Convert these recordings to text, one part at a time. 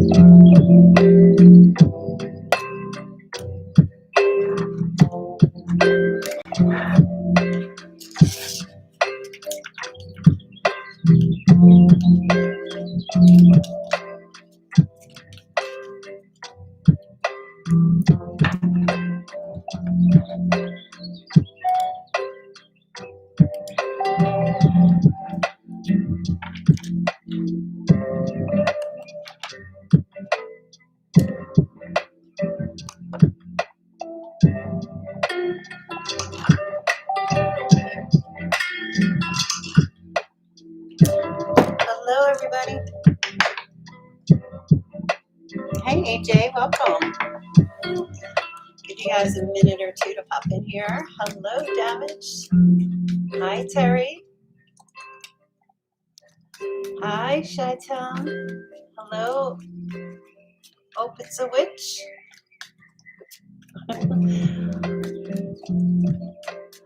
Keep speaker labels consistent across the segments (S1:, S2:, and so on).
S1: Hello, everybody. Hey, AJ, welcome. Give you guys a minute or two to pop in here. Hello, Damage. Hi, Terry. Hi, Chi-Town. Hello. Hope it's a witch.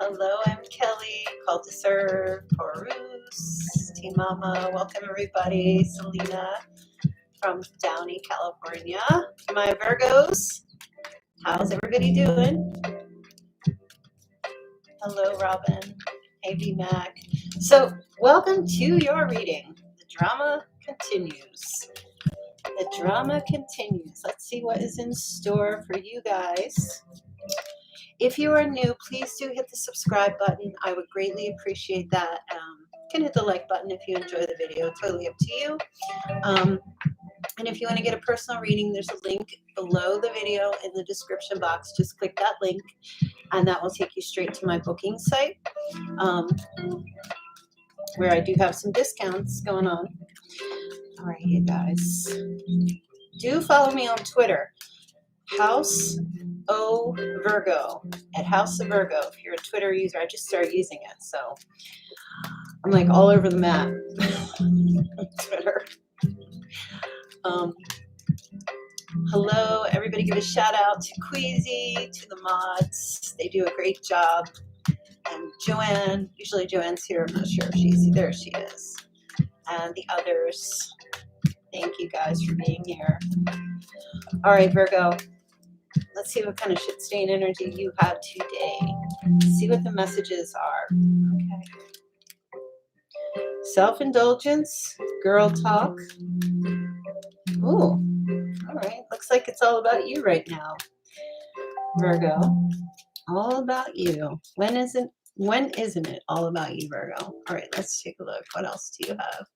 S1: Hello, I'm Kelly. Called to serve. Porus. Team Mama. Welcome, everybody. Selena from Downey, California. My Virgos. How's everybody doing? Hello, Robin. Hey, V-Mac. So, welcome to your reading. The drama continues. The drama continues. Let's see what is in store for you guys. If you are new, please do hit the subscribe button. I would greatly appreciate that. You can hit the like button if you enjoy the video. Totally up to you. And if you want to get a personal reading, there's a link below the video in the description box. Just click that link, and that will take you straight to my booking site, where I do have some discounts going on. All right, you guys. Do follow me on Twitter, House O Virgo, at House of Virgo. If you're a Twitter user, I just started using it, so I'm like all over the map on Twitter. Hello, everybody. Give a shout out to Queasy, to the mods. They do a great job. And Joanne, usually Joanne's here. I'm not sure if she's there. She is. And the others. Thank you guys for being here. All right, Virgo. Let's see what kind of shit stain energy you have today. See what the messages are. Okay. Self-indulgence, girl talk. Ooh. All right. Looks like it's all about you right now, Virgo. All about you. When isn't it all about you, Virgo? All right. Let's take a look. What else do you have?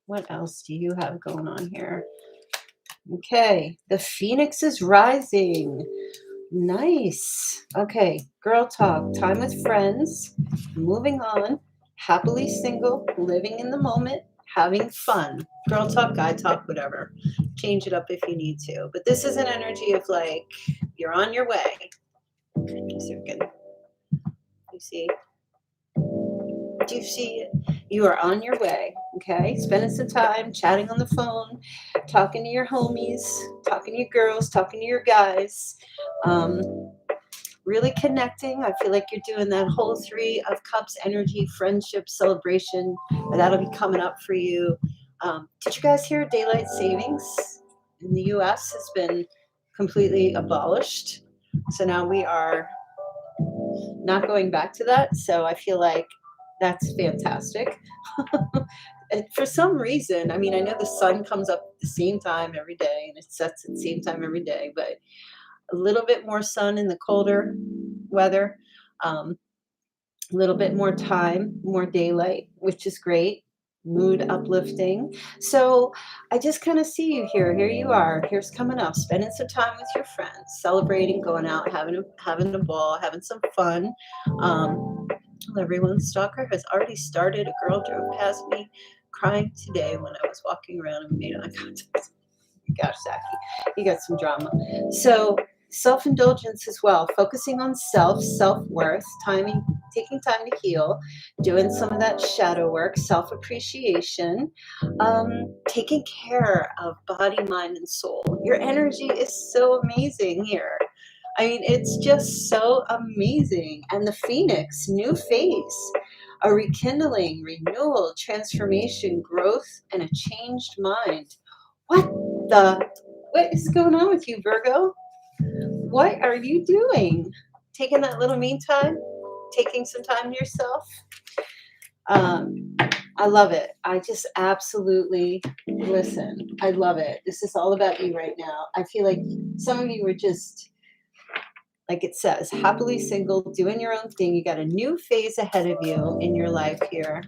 S1: What else do you have going on here? Okay, the Phoenix is rising. Nice. Okay, girl talk, time with friends, moving on, happily single, living in the moment, having fun. Girl talk, guy talk, whatever. Change it up if you need to. But this is an energy of like, you're on your way. So you see? Do you see it? You are on your way, okay? Spending some time chatting on the phone, talking to your homies, talking to your girls, talking to your guys, really connecting. I feel like you're doing that whole 3 of Cups energy, friendship, celebration. That'll be coming up for you. Did you guys hear daylight savings in the U.S. has been completely abolished? So now we are not going back to that. So I feel like that's fantastic. And for some reason, I mean, I know the sun comes up at the same time every day and it sets at the same time every day, but a little bit more sun in the colder weather, a little bit more time, more daylight, which is great. Mood uplifting. So I just kind of see you here. Here you are. Here's coming up, spending some time with your friends, celebrating, going out, having a ball, having some fun. Everyone's stalker has already started. A girl drove past me crying today when I was walking around and made eye contact. Gosh, Zaki, you got some drama. So self-indulgence as well, focusing on self-worth, taking time to heal, doing some of that shadow work, self-appreciation, taking care of body, mind, and soul. Your energy is so amazing here. I mean, it's just so amazing. And the Phoenix, new phase. a rekindling, renewal, transformation, growth, and a changed mind. What is going on with you, Virgo? What are you doing? Taking that little me time? Taking some time to yourself? I love it. I just absolutely listen. I love it. This is all about you right now. I feel like some of you were just, like it says, happily single, doing your own thing. You got a new phase ahead of you in your life here.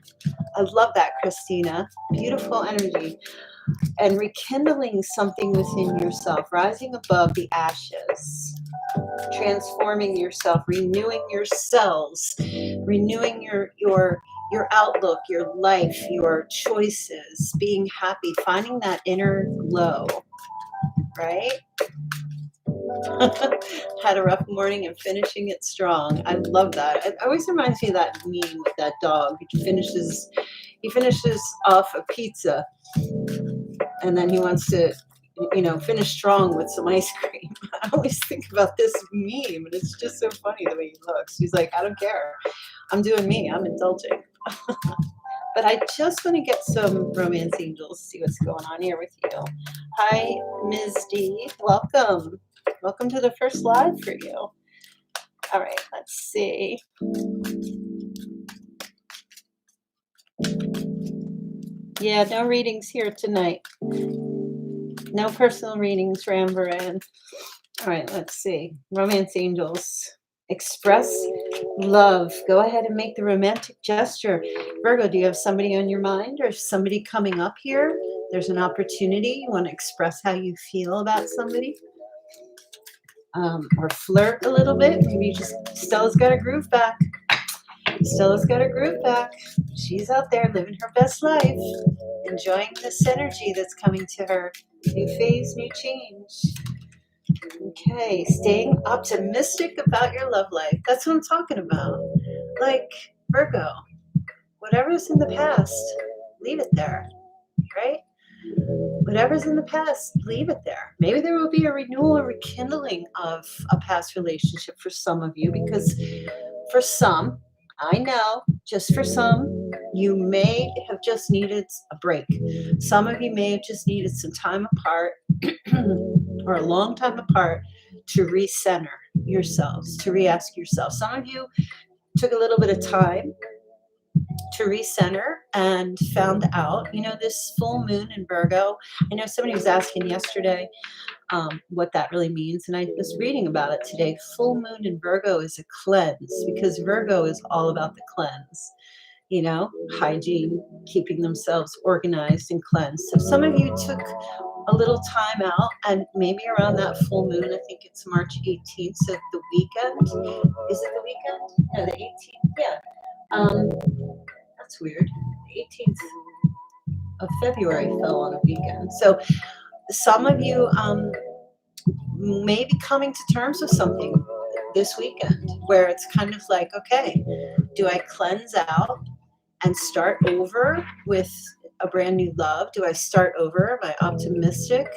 S1: I love that, Christina. Beautiful energy. And rekindling something within yourself, rising above the ashes, transforming yourself, renewing your cells, renewing your outlook, your life, your choices, being happy, finding that inner glow, right? Had a rough morning and finishing it strong. I love that. It always reminds me of that meme with that dog. He finishes off a pizza and then he wants to, finish strong with some ice cream. I always think about this meme and it's just so funny the way he looks. He's like, I don't care. I'm doing me. I'm indulging. But I just want to get some romance angels, see what's going on here with you. Hi, Ms. D. Welcome. Welcome to the first live for you. All right, let's see. Yeah, no readings here tonight. No personal readings, Rambaran. All right, let's see. Romance angels. Express love. Go ahead and make the romantic gesture. Virgo, do you have somebody on your mind or somebody coming up here? There's an opportunity. You want to express how you feel about somebody? Or flirt a little bit. Maybe Stella's got a groove back. Stella's got a groove back. She's out there living her best life, enjoying this energy that's coming to her. New phase, new change. Okay, staying optimistic about your love life. That's what I'm talking about. Like, Virgo, whatever's in the past, leave it there, right? Whatever's in the past, leave it there. Maybe there will be a renewal or rekindling of a past relationship for some of you, because for some, I know, just for some, you may have just needed a break. Some of you may have just needed some time apart or a long time apart to recenter yourselves, to re-ask yourself. Some of you took a little bit of time to recenter and found out, this full moon in Virgo. I know somebody was asking yesterday what that really means, and I was reading about it today. Full moon in Virgo is a cleanse, because Virgo is all about the cleanse, hygiene, keeping themselves organized and cleansed. So some of you took a little time out, and maybe around that full moon, I think it's March 18th, so the weekend. Is it the weekend? No, the 18th. Yeah. That's weird. The 18th of February fell on a weekend. So some of you may be coming to terms with something this weekend where it's kind of like, okay, do I cleanse out and start over with a brand new love? Do I start over? Am I optimistic?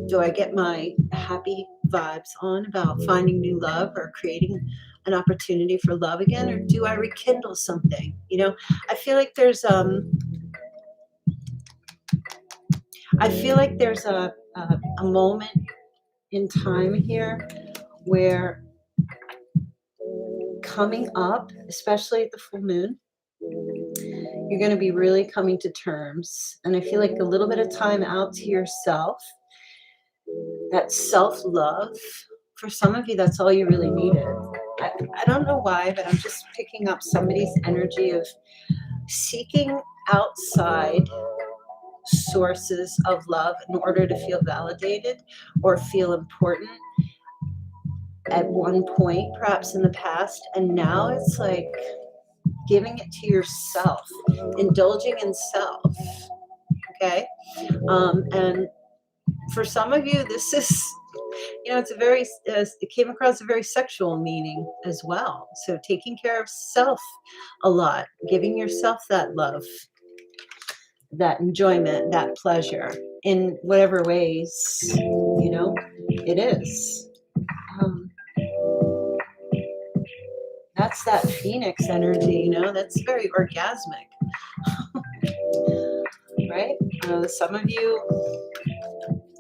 S1: Do I get my happy vibes on about finding new love or creating an opportunity for love again? Or do I rekindle something? I feel like there's a moment in time here where coming up, especially at the full moon, you're going to be really coming to terms. And I feel like a little bit of time out to yourself, that self-love, for some of you, that's all you really needed. I don't know why, but I'm just picking up somebody's energy of seeking outside sources of love in order to feel validated or feel important at one point, perhaps in the past. And now it's like giving it to yourself, indulging in self. Okay. And for some of you, this is, it came across a very sexual meaning as well. So taking care of self a lot, giving yourself that love, that enjoyment, that pleasure in whatever ways, it is. That's that Phoenix energy, you know, that's very orgasmic, right? Some of you,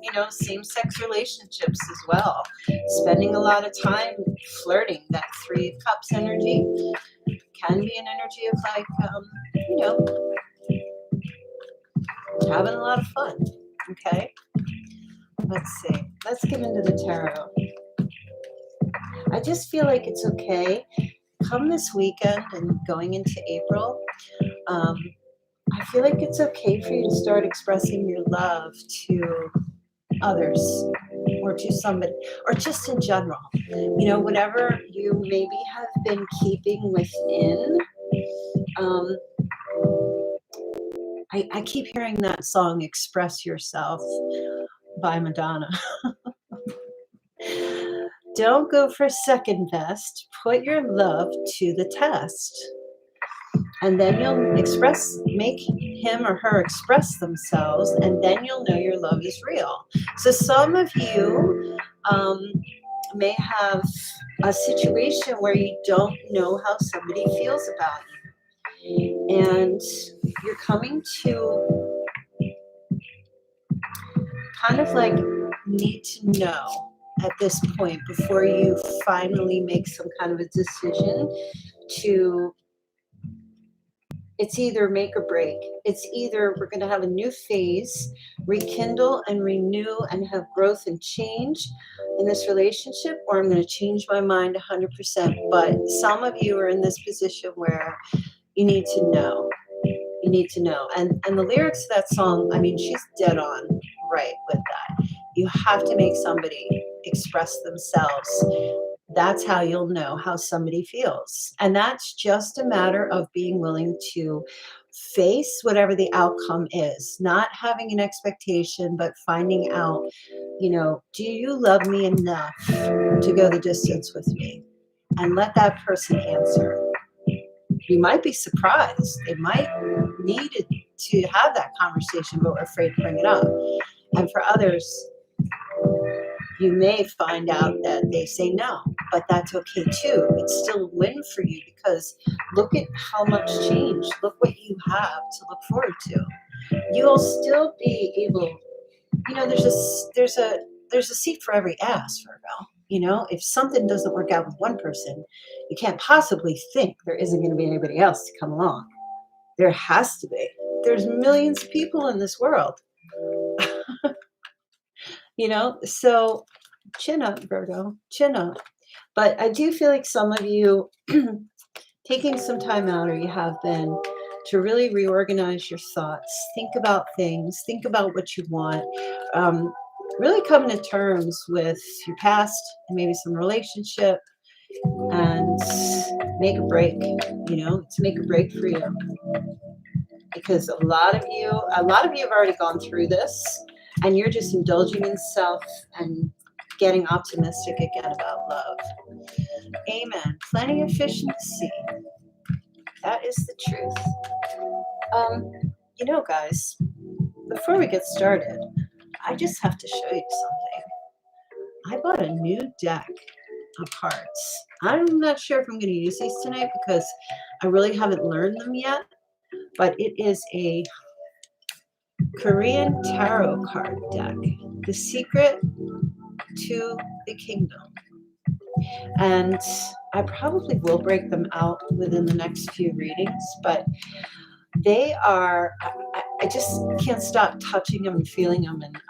S1: you know, same-sex relationships as well. Spending a lot of time flirting. That Three of Cups energy can be an energy of like, you know, having a lot of fun. Okay, let's see. Let's get into the tarot. I just feel like it's okay. Come this weekend and going into April, I feel like it's okay for you to start expressing your love to others or to somebody or just in general. You know, whatever you maybe have been keeping within. Um, I keep hearing that song, Express Yourself by Madonna. Don't go for second best. Put your love to the test. And then you'll make him or her express themselves, and then you'll know your love is real. So some of you may have a situation where you don't know how somebody feels about you. And you're coming to kind of like need to know at this point before you finally make some kind of a decision to, it's either make or break. It's either we're going to have a new phase, rekindle and renew and have growth and change in this relationship, or I'm going to change my mind 100%. But some of you are in this position where you need to know. You need to know. And the lyrics of that song, I mean, she's dead on right with that. You have to make somebody express themselves. That's how you'll know how somebody feels. And that's just a matter of being willing to face whatever the outcome is, not having an expectation, but finding out, you know, do you love me enough to go the distance with me? And let that person answer. You might be surprised. They might need to have that conversation, but we're afraid to bring it up. And for others, you may find out that they say no, but that's okay too. It's still a win for you because look at how much change. Look what you have to look forward to. You'll still be able, you know, there's a seat for every ass, Virgo. You know, if something doesn't work out with one person, you can't possibly think there isn't going to be anybody else to come along. There has to be. There's millions of people in this world. You know, so chin up, Virgo, chin up. But I do feel like some of you taking some time out, or you have been, to really reorganize your thoughts, think about things, think about what you want, really come to terms with your past and maybe some relationship and make a break, you know, to make a break for you. Because a lot of you have already gone through this and you're just indulging in self and getting optimistic again about love. Amen. Plenty of fish in the sea. That is the truth. You know, guys, before we get started, I just have to show you something. I bought a new deck of cards. I'm not sure if I'm going to use these tonight because I really haven't learned them yet, but it is a Korean tarot card deck, The Secret to the Kingdom. And I probably will break them out within the next few readings, but they are, I just can't stop touching them and feeling them and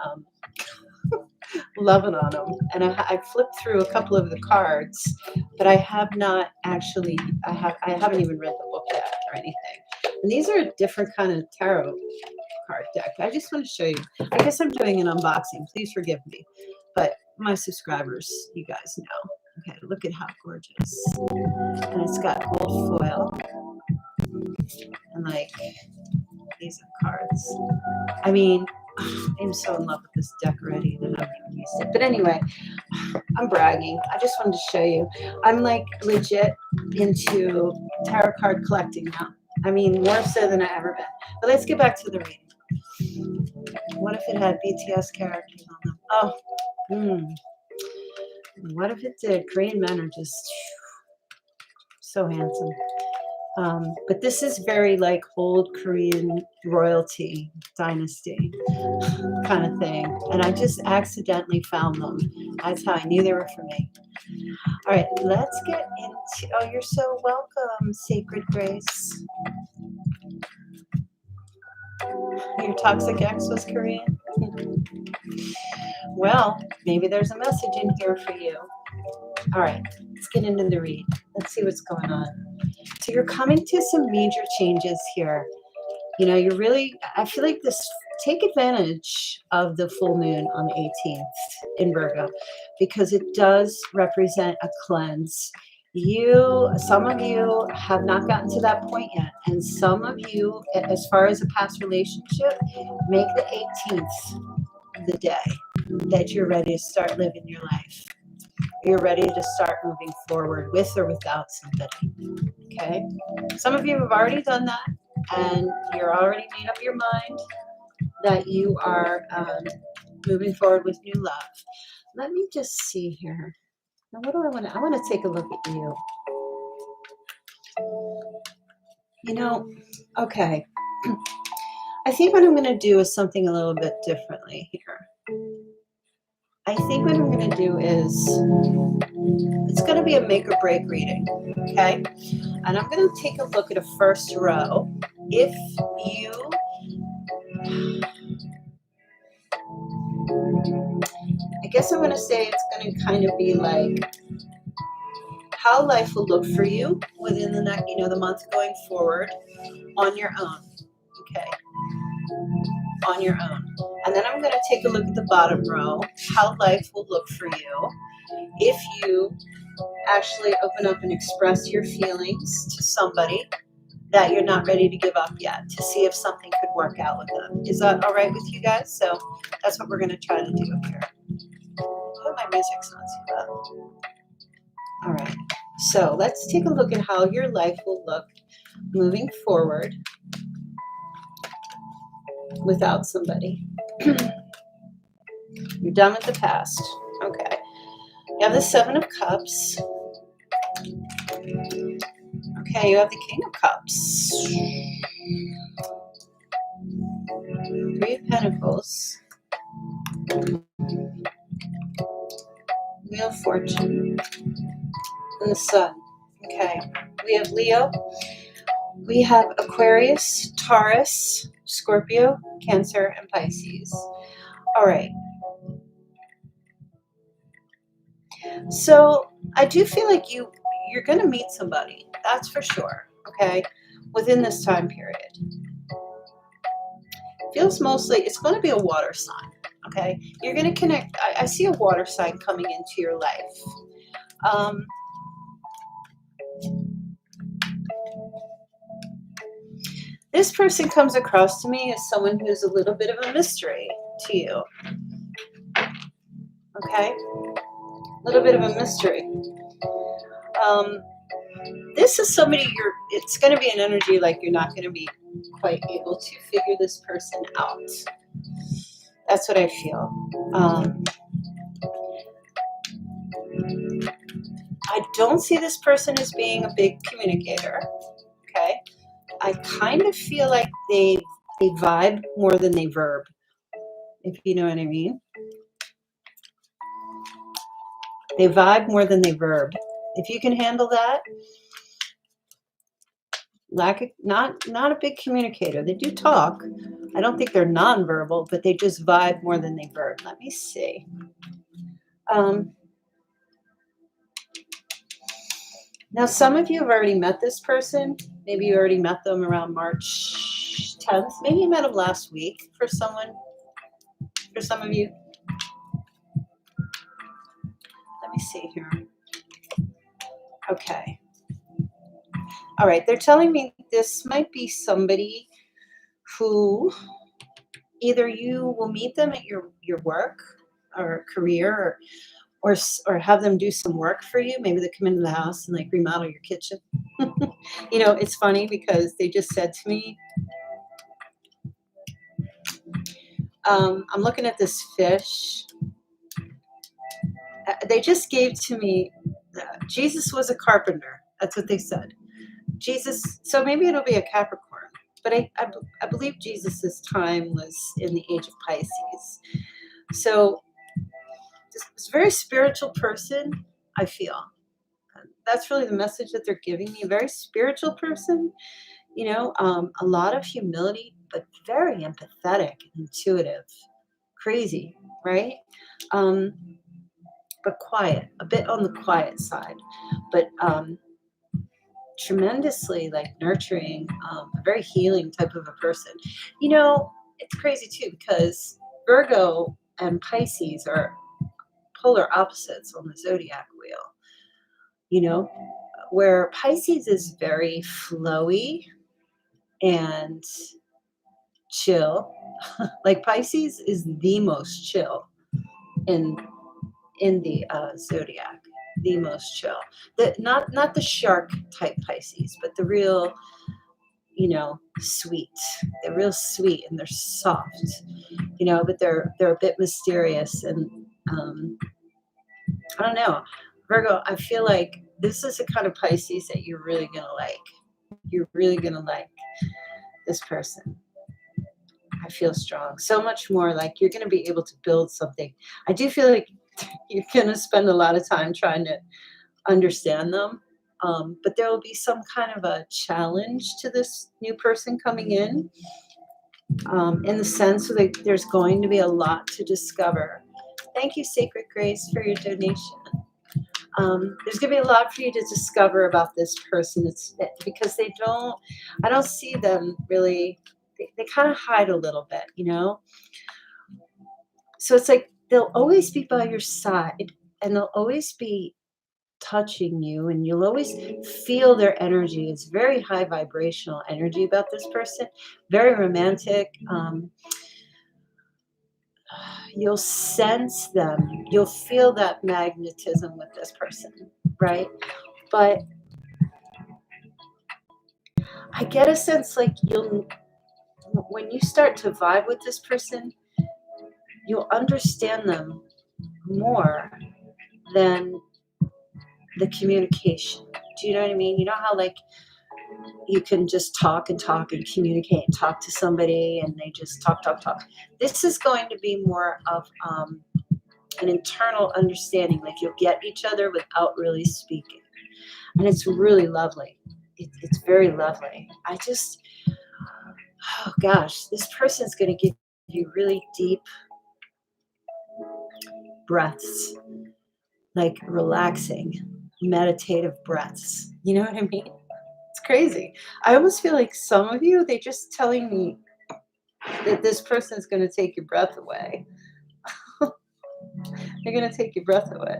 S1: loving on them. And I flipped through a couple of the cards, but I have not actually, I haven't even read the book yet or anything. And these are a different kind of tarot card deck. I just want to show you. I guess I'm doing an unboxing. Please forgive me. But my subscribers, you guys know. Okay, look at how gorgeous. And it's got gold foil. And like, these are cards. I mean, I'm so in love with this deck already and I haven't even used it. But anyway, I'm bragging. I just wanted to show you. I'm like legit into tarot card collecting now. I mean, more so than I ever been. But let's get back to the reading. What if it had BTS characters on them? Oh, what if it did? Korean men are just So handsome. But this is very like old Korean royalty dynasty kind of thing. And I just accidentally found them. That's how I knew they were for me. All right, let's get into, oh, you're so welcome, Sacred Grace. Your toxic ex was Korean? Well, maybe there's a message in here for you. All right, let's get into the read. Let's see what's going on. So you're coming to some major changes here. You know, you're really, I feel like this, take advantage of the full moon on the 18th in Virgo, because it does represent a cleanse. Some of you have not gotten to that point yet. And some of you, as far as a past relationship, make the 18th the day that you're ready to start living your life. You're ready to start moving forward with or without somebody. Okay? Some of you have already done that, and you're already made up your mind that you are moving forward with new love. Let me just see here. Now, what do I want to? I want to take a look at you. You know, okay. I think what I'm going to do is something a little bit differently here. I think what I'm going to do is, it's going to be a make or break reading, okay? And I'm going to take a look at a first row. If you, I guess I'm going to say it's going to kind of be like how life will look for you within the next, the month going forward on your own, okay? On your own. And then I'm going to take a look at the bottom row, how life will look for you if you actually open up and express your feelings to somebody that you're not ready to give up yet, to see if something could work out with them. Is that all right with you guys? So that's what we're going to try to do here. Oh, my music's not too loud. All right. So let's take a look at how your life will look moving forward without somebody. You're done with the past. Okay. You have the Seven of Cups. Okay, you have the King of Cups. Three of Pentacles. Wheel of Fortune. And the Sun. Okay. We have Leo. We have Aquarius, Taurus, Scorpio, Cancer, and Pisces. All right. So I do feel like you're going to meet somebody. That's for sure. Okay. Within this time period. Feels mostly, it's going to be a water sign. Okay. You're going to connect. I see a water sign coming into your life. This person comes across to me as someone who's a little bit of a mystery to you. Okay? A little bit of a mystery. This is somebody it's going to be an energy like you're not going to be quite able to figure this person out. That's what I feel. I don't see this person as being a big communicator. Okay? I kind of feel like they vibe more than they verb, if you know what I mean. They vibe more than they verb. If you can handle that, not a big communicator. They do talk. I don't think they're nonverbal, but they just vibe more than they verb. Let me see. Now, some of you have already met this person. Maybe you already met them around March 10th. Maybe you met them last week for some of you. Let me see here. Okay. All right. They're telling me this might be somebody who either you will meet them at your work or career or have them do some work for you. Maybe they come into the house and like remodel your kitchen. It's funny because they just said to me, I'm looking at this fish. They just gave to me, Jesus was a carpenter. That's what they said. Jesus, so maybe it'll be a Capricorn, but I believe Jesus's time was in the age of Pisces. So this very spiritual person, I feel. That's really the message that they're giving me. A very spiritual person, a lot of humility, but very empathetic and intuitive. Crazy, right? Um, but quiet, a bit on the quiet side, but tremendously like nurturing, a very healing type of a person. It's crazy too because Virgo and Pisces are polar opposites on the zodiac wheel, you know, where Pisces is very flowy and chill. Like Pisces is the most chill in the zodiac, the most chill. The not the shark type Pisces, but the real, sweet. They're real sweet and they're soft, but they're a bit mysterious and I don't know. Virgo, I feel like this is the kind of Pisces that you're really gonna like. You're really gonna like this person. I feel strong. So much more like you're gonna be able to build something. I do feel like you're gonna spend a lot of time trying to understand them. But there will be some kind of a challenge to this new person coming in the sense that there's going to be a lot to discover. Thank you, Sacred Grace, for your donation. There's going to be a lot for you to discover about this person. Because I don't see them really, they kind of hide a little bit, So it's like they'll always be by your side and they'll always be touching you and you'll always feel their energy. It's very high vibrational energy about this person, very romantic. You'll sense them, you'll feel that magnetism with this person, right? But I get a sense like when you start to vibe with this person, you'll understand them more than the communication. Do you know what I mean? You know how like you can just talk and talk and communicate and talk to somebody and they just talk, talk, talk. This is going to be more of an internal understanding, like you'll get each other without really speaking. And it's really lovely. It's very lovely. Oh gosh, this person's going to give you really deep breaths, like relaxing, meditative breaths. You know what I mean? It's crazy. I almost feel like some of you, they're just telling me that this person's going to take your breath away. They're going to take your breath away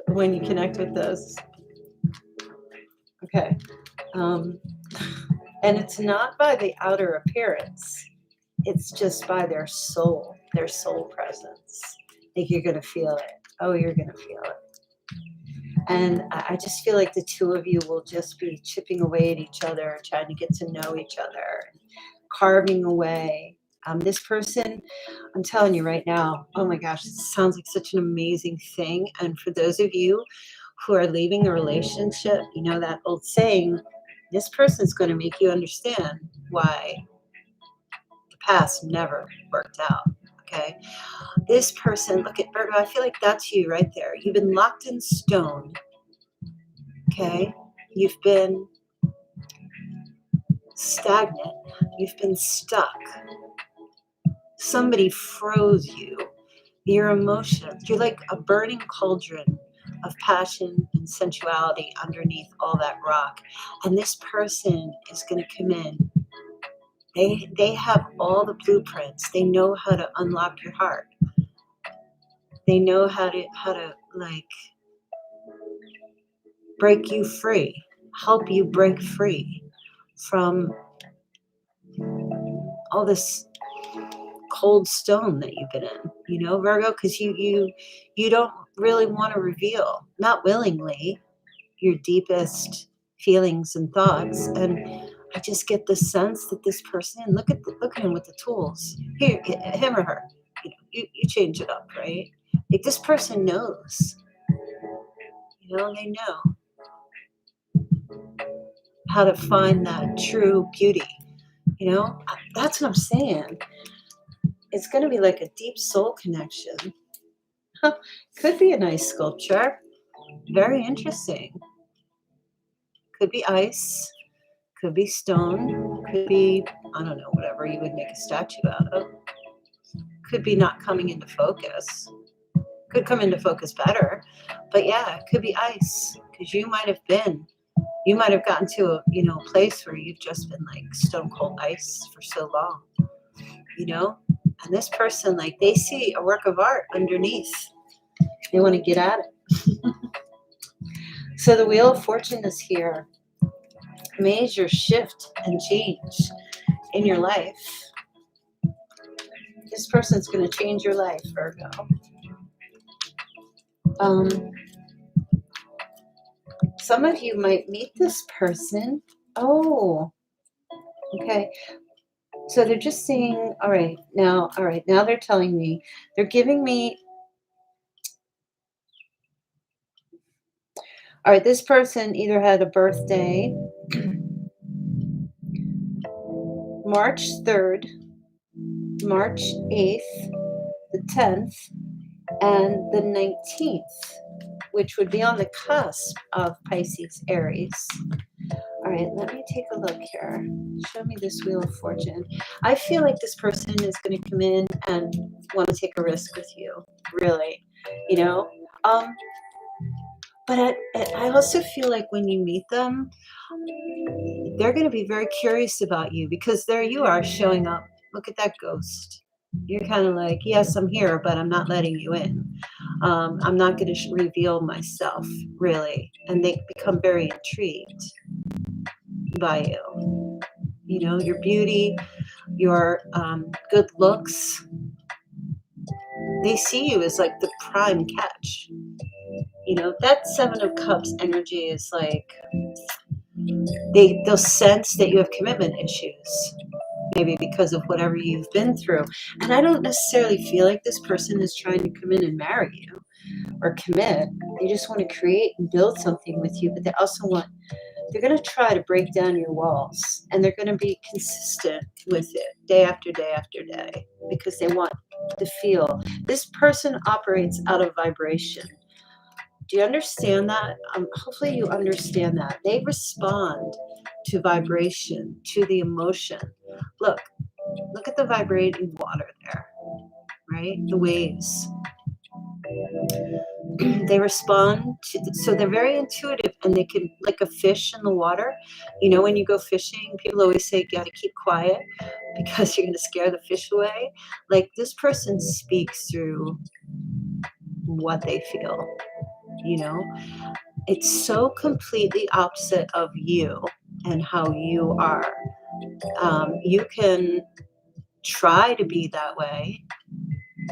S1: when you connect with those. Okay. And it's not by the outer appearance. It's just by their soul presence. Like you're going to feel it. Oh, you're going to feel it. And I just feel like the two of you will just be chipping away at each other, trying to get to know each other, carving away. This person, I'm telling you right now, oh my gosh, it sounds like such an amazing thing. And for those of you who are leaving a relationship, you know that old saying, this person's going to make you understand why the past never worked out. Okay. This person, look at Virgo, I feel like that's you right there. You've been locked in stone. Okay. You've been stagnant. You've been stuck. Somebody froze you. Your emotions, you're like a burning cauldron of passion and sensuality underneath all that rock. And this person is going to come in. They have all the blueprints. They know how to unlock your heart. They know how to like break you free, help you break free from all this cold stone that you've been in, Virgo, because you don't really want to reveal, not willingly, your deepest feelings and thoughts. And I just get the sense that this person, look at him with the tools. Here, him or her, you change it up, right? Like this person knows, they know. how to find that true beauty. You know, that's what I'm saying. It's going to be like a deep soul connection. Huh. Could be a nice sculpture. Very interesting. Could be ice. Could be stone. Could be, I don't know, whatever you would make a statue out of. Could be not coming into focus. Could come into focus better. But yeah, it could be ice. Because you might have gotten to a, place where you've just been like stone cold ice for so long, and this person, like, they see a work of art underneath. They want to get at it. So the Wheel of Fortune is here. Major shift and change in your life. This person's going to change your life, Virgo. Some of you might meet this person. Oh, okay. So they're just saying, all right, now they're telling me, they're giving me, all right, this person either had a birthday March 3rd, March 8th, the 10th, and the 19th, which would be on the cusp of Pisces, Aries. All right, let me take a look here. Show me this Wheel of Fortune. I feel like this person is going to come in and want to take a risk with you, really, But I also feel like when you meet them, they're going to be very curious about you, because there you are showing up. Look at that ghost. You're kind of like, yes, I'm here, but I'm not letting you in. I'm not going to reveal myself, really. And they become very intrigued by you. Your beauty, your good looks. They see you as like the prime catch. That Seven of Cups energy is like, they'll sense that you have commitment issues, maybe because of whatever you've been through. And I don't necessarily feel like this person is trying to come in and marry you or commit. They just want to create and build something with you, but they're going to try to break down your walls, and they're going to be consistent with it day after day after day, because they want to feel. This person operates out of vibration. Do you understand that? Hopefully you understand that. They respond to vibration, to the emotion. Look at the vibrating water there, right? The waves. They respond so they're very intuitive, and they can, like a fish in the water. When you go fishing, people always say you got to keep quiet because you're going to scare the fish away. Like, this person speaks through what they feel. It's so completely opposite of you and how you are. You can try to be that way,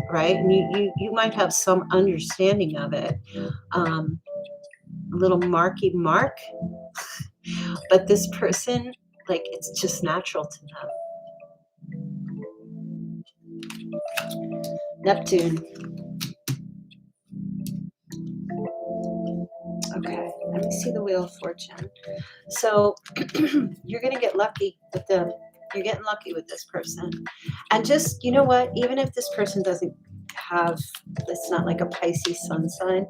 S1: right? And you might have some understanding of it, a little marky mark, but this person, like, it's just natural to them. Neptune. Okay, let me see the Wheel of Fortune. So you're going to get lucky with them. You're getting lucky with this person. And just, you know what? Even if this person doesn't have, it's not like a Pisces sun sign,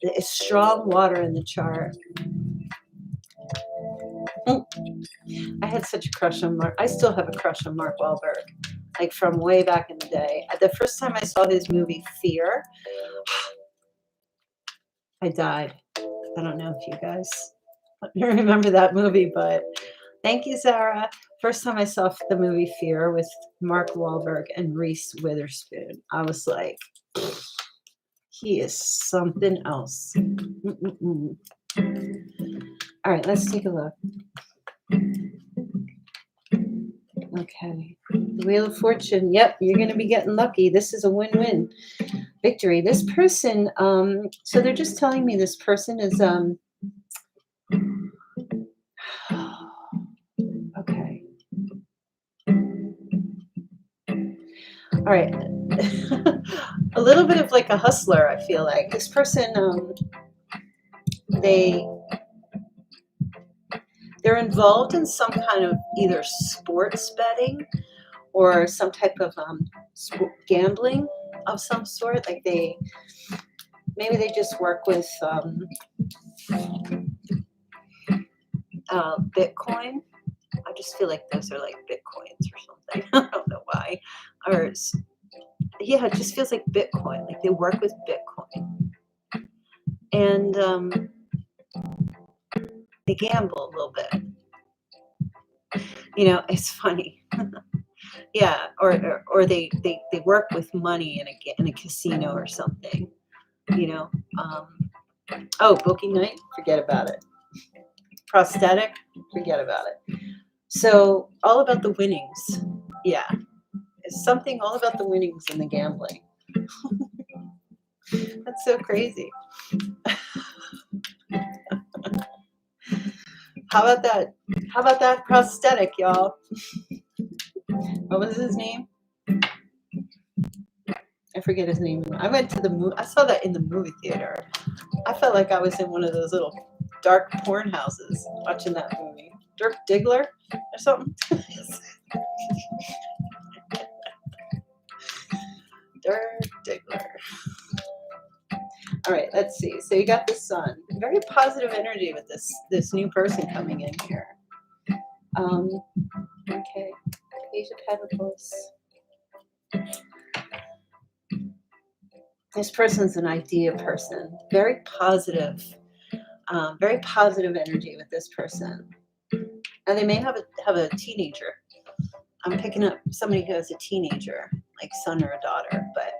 S1: it's strong water in the chart. I had such a crush on Mark. I still have a crush on Mark Wahlberg, like from way back in the day. The first time I saw his movie Fear, I died. I don't know if you guys remember that movie, but thank you, Zara. First time I saw the movie Fear with Mark Wahlberg and Reese Witherspoon, I was like, he is something else. All right, let's take a look. Okay, the Wheel of Fortune. Yep, you're going to be getting lucky. This is a win-win victory. This person, so they're just telling me this person is, okay. All right. A little bit of like a hustler, I feel like. This person, They're involved in some kind of either sports betting or some type of gambling of some sort. Like maybe they just work with Bitcoin. I just feel like those are like Bitcoins or something. I don't know why. Or yeah, it just feels like Bitcoin. Like they work with Bitcoin, and they gamble a little bit. You know, it's funny. Yeah, or they work with money in a casino or something. You know. Oh, booking night, forget about it. Prosthetic, forget about it. So all about the winnings. Yeah, it's something all about the winnings and the gambling. That's so crazy. How about that? How about that prosthetic, y'all? What was his name? I forget his name. I went to the movie. I saw that in the movie theater. I felt like I was in one of those little dark porn houses watching that movie. Dirk Diggler or something. Dirk Diggler. All right, let's see. So you got the sun. Very positive energy with this new person coming in here. Okay, Page of Pentacles. This person's an idea person. Very positive energy with this person. And they may have a teenager. I'm picking up somebody who has a teenager, like son or a daughter. But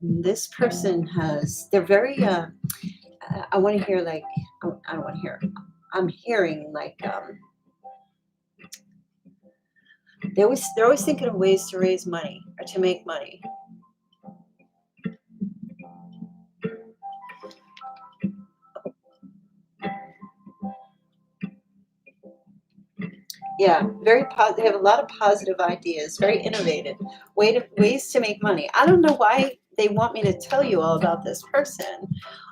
S1: this person they're very. I want to hear like I don't want to hear. I'm hearing like they're always thinking of ways to raise money or to make money. Yeah, very positive. They have a lot of positive ideas, very innovative ways to make money. I don't know why they want me to tell you all about this person.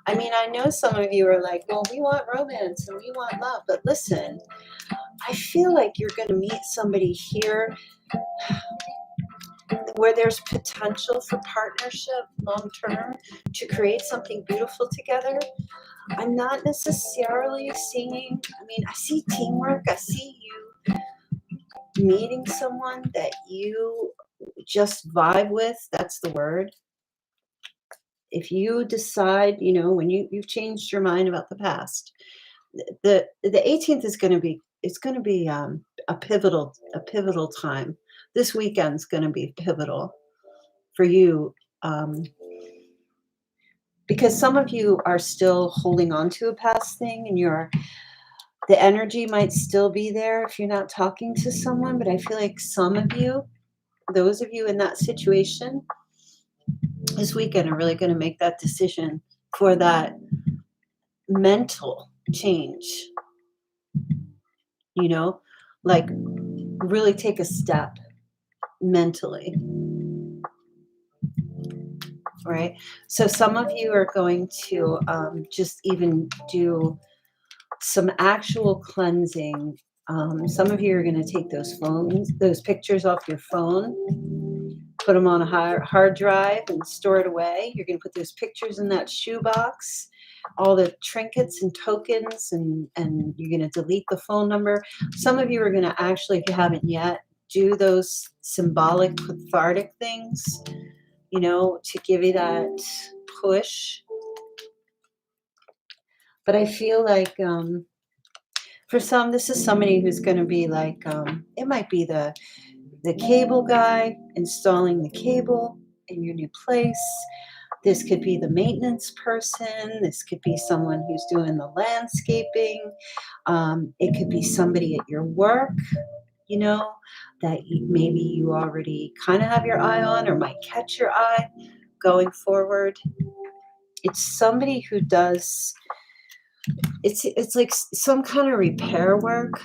S1: I mean, I know some of you are like, well, we want romance and we want love. But listen, I feel like you're going to meet somebody here where there's potential for partnership long term to create something beautiful together. I'm not necessarily seeing, I mean, I see teamwork. I see you meeting someone that you just vibe with. That's the word. If you decide, you know, when you've changed your mind about the past, the 18th is going to be, it's going to be a pivotal time. This weekend's going to be pivotal for you, because some of you are still holding on to a past thing, and the energy might still be there if you're not talking to someone. But I feel like some of you, those of you in that situation, this weekend are really going to make that decision for that mental change, you know, like really take a step mentally, right? So some of you are going to just even do some actual cleansing. Some of you are going to take those pictures off your phone, put them on a hard drive and store it away. You're going to put those pictures in that shoebox, all the trinkets and tokens, and you're going to delete the phone number. Some of you are going to actually, if you haven't yet, do those symbolic cathartic things, you know, to give you that push. But I feel like for some, this is somebody who's going to be like, it might be the cable guy installing the cable in your new place. This could be the maintenance person. This could be someone who's doing the landscaping. It could be somebody at your work, you know, that maybe you already kind of have your eye on or might catch your eye going forward. It's somebody who does, it's like some kind of repair work.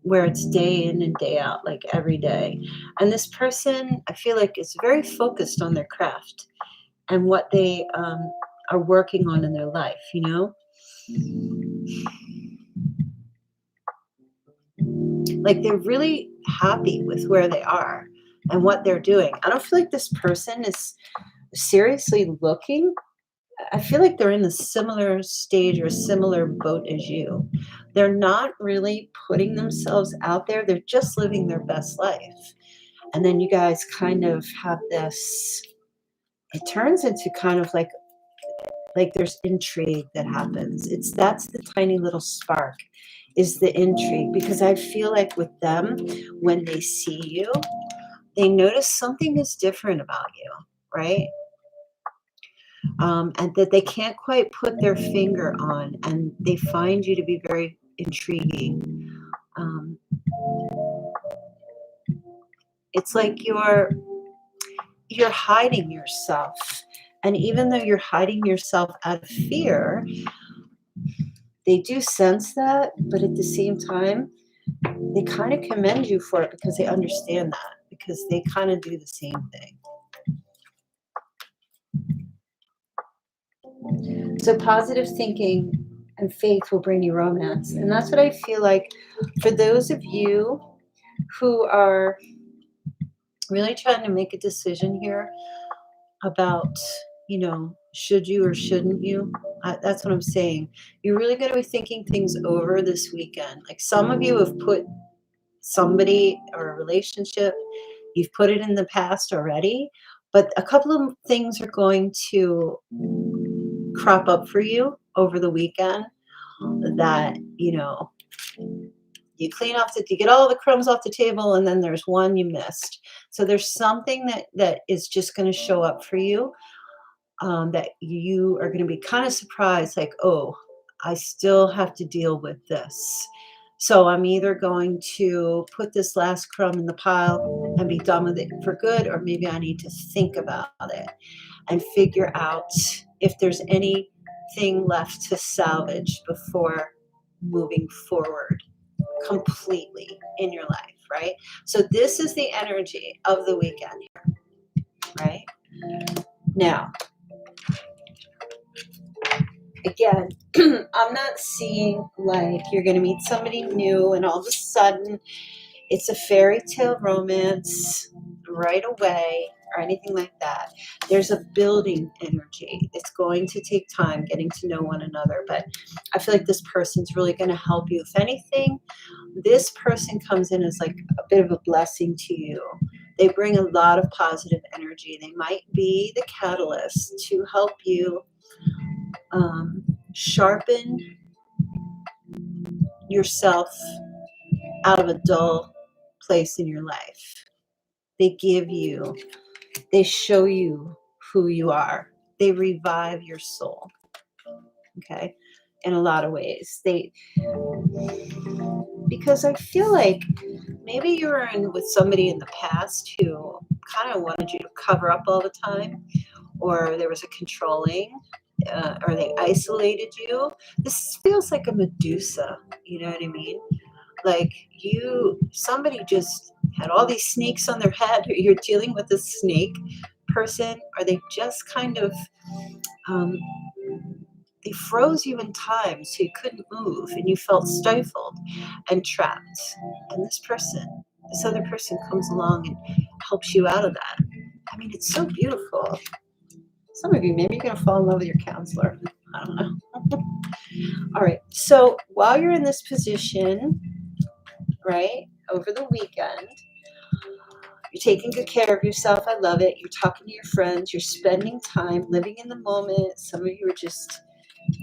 S1: Where it's day in and day out, like every day. And this person, I feel like, is very focused on their craft and what they are working on in their life, you know? Like they're really happy with where they are and what they're doing. I don't feel like this person is seriously looking. I feel like they're in a similar stage or a similar boat as you. They're not really putting themselves out there. They're just living their best life. And then you guys kind of have this, it turns into kind of like there's intrigue that happens. That's the tiny little spark is the intrigue, because I feel like with them, when they see you, they notice something is different about you, right? And that they can't quite put their finger on, and they find you to be very intriguing. Um, it's like you're hiding yourself, and even though you're hiding yourself out of fear, they do sense that, but at the same time, they kind of commend you for it because they understand that, because they kind of do the same thing. So positive thinking and faith will bring you romance. And that's what I feel like for those of you who are really trying to make a decision here about, should you or shouldn't you? That's what I'm saying. You're really going to be thinking things over this weekend. Like some of you have put somebody or a relationship, you've put it in the past already, but a couple of things are going to crop up for you over the weekend that, you get all the crumbs off the table, and then there's one you missed. So there's something that is just going to show up for you, that you are going to be kind of surprised, like, oh, I still have to deal with this. So I'm either going to put this last crumb in the pile and be done with it for good, or maybe I need to think about it and figure out if there's anything left to salvage before moving forward completely in your life, right? So this is the energy of the weekend here, right? Now, again, I'm not seeing like you're going to meet somebody new and all of a sudden it's a fairy tale romance right away or anything like that. There's a building energy. It's going to take time getting to know one another, but I feel like this person's really going to help you. If anything, this person comes in as like a bit of a blessing to you. They bring a lot of positive energy. They might be the catalyst to help you sharpen yourself out of a dull place in your life. They show you who you are. They revive your soul. Okay. In a lot of ways. Because I feel like maybe you were in with somebody in the past who kind of wanted you to cover up all the time, or there was a controlling, or they isolated you. This feels like a Medusa, you know what I mean? Like somebody just had all these snakes on their head, or you're dealing with a snake person, or they just kind of, um, they froze you in time so you couldn't move and you felt stifled and trapped. And this other person comes along and helps you out of that. I mean, it's so beautiful. Some of you, maybe you're going to fall in love with your counselor. I don't know. All right. So while you're in this position, right, over the weekend, you're taking good care of yourself. I love it. You're talking to your friends. You're spending time living in the moment. Some of you are just,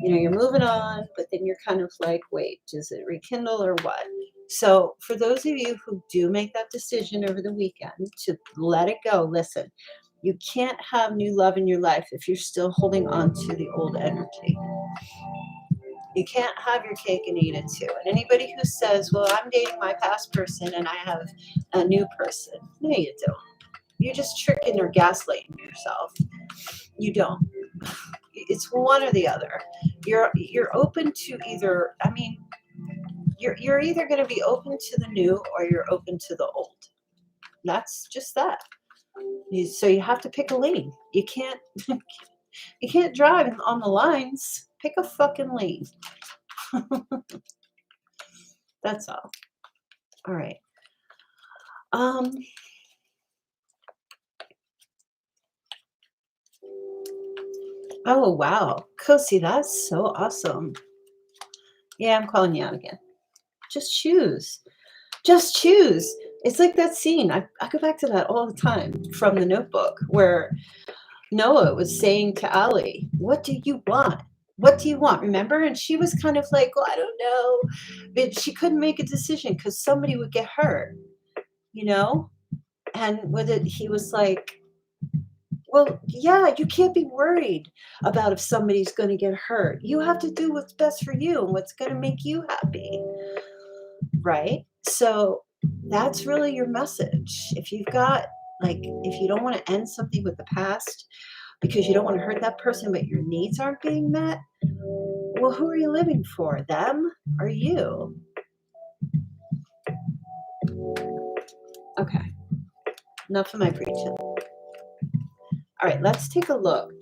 S1: you're moving on, but then you're kind of like, wait, does it rekindle or what? So for those of you who do make that decision over the weekend to let it go, listen, you can't have new love in your life if you're still holding on to the old energy. You can't have your cake and eat it too. And anybody who says, well, I'm dating my past person and I have a new person, no, you don't. You're just tricking or gaslighting yourself. You don't. It's one or the other. You're open to either. I mean, you're either going to be open to the new or you're open to the old. That's just that. So you have to pick a lane. You can't drive on the lines. Pick a fucking lane. That's all. All right. Oh, wow. Kosi, that's so awesome. Yeah, I'm calling you out again. Just choose. Just choose. It's like that scene. I go back to that all the time from The Notebook where Noah was saying to Ali, what do you want? What do you want? Remember? And she was kind of like, well, I don't know. But she couldn't make a decision because somebody would get hurt, you know? And with it, he was like, well, yeah, you can't be worried about if somebody's going to get hurt. You have to do what's best for you and what's going to make you happy. Right? So that's really your message. If you've got, like, if you don't want to end something with the past because you don't want to hurt that person, but your needs aren't being met, well, who are you living for? Them or you? Okay. Enough of my preaching. All right, let's take a look.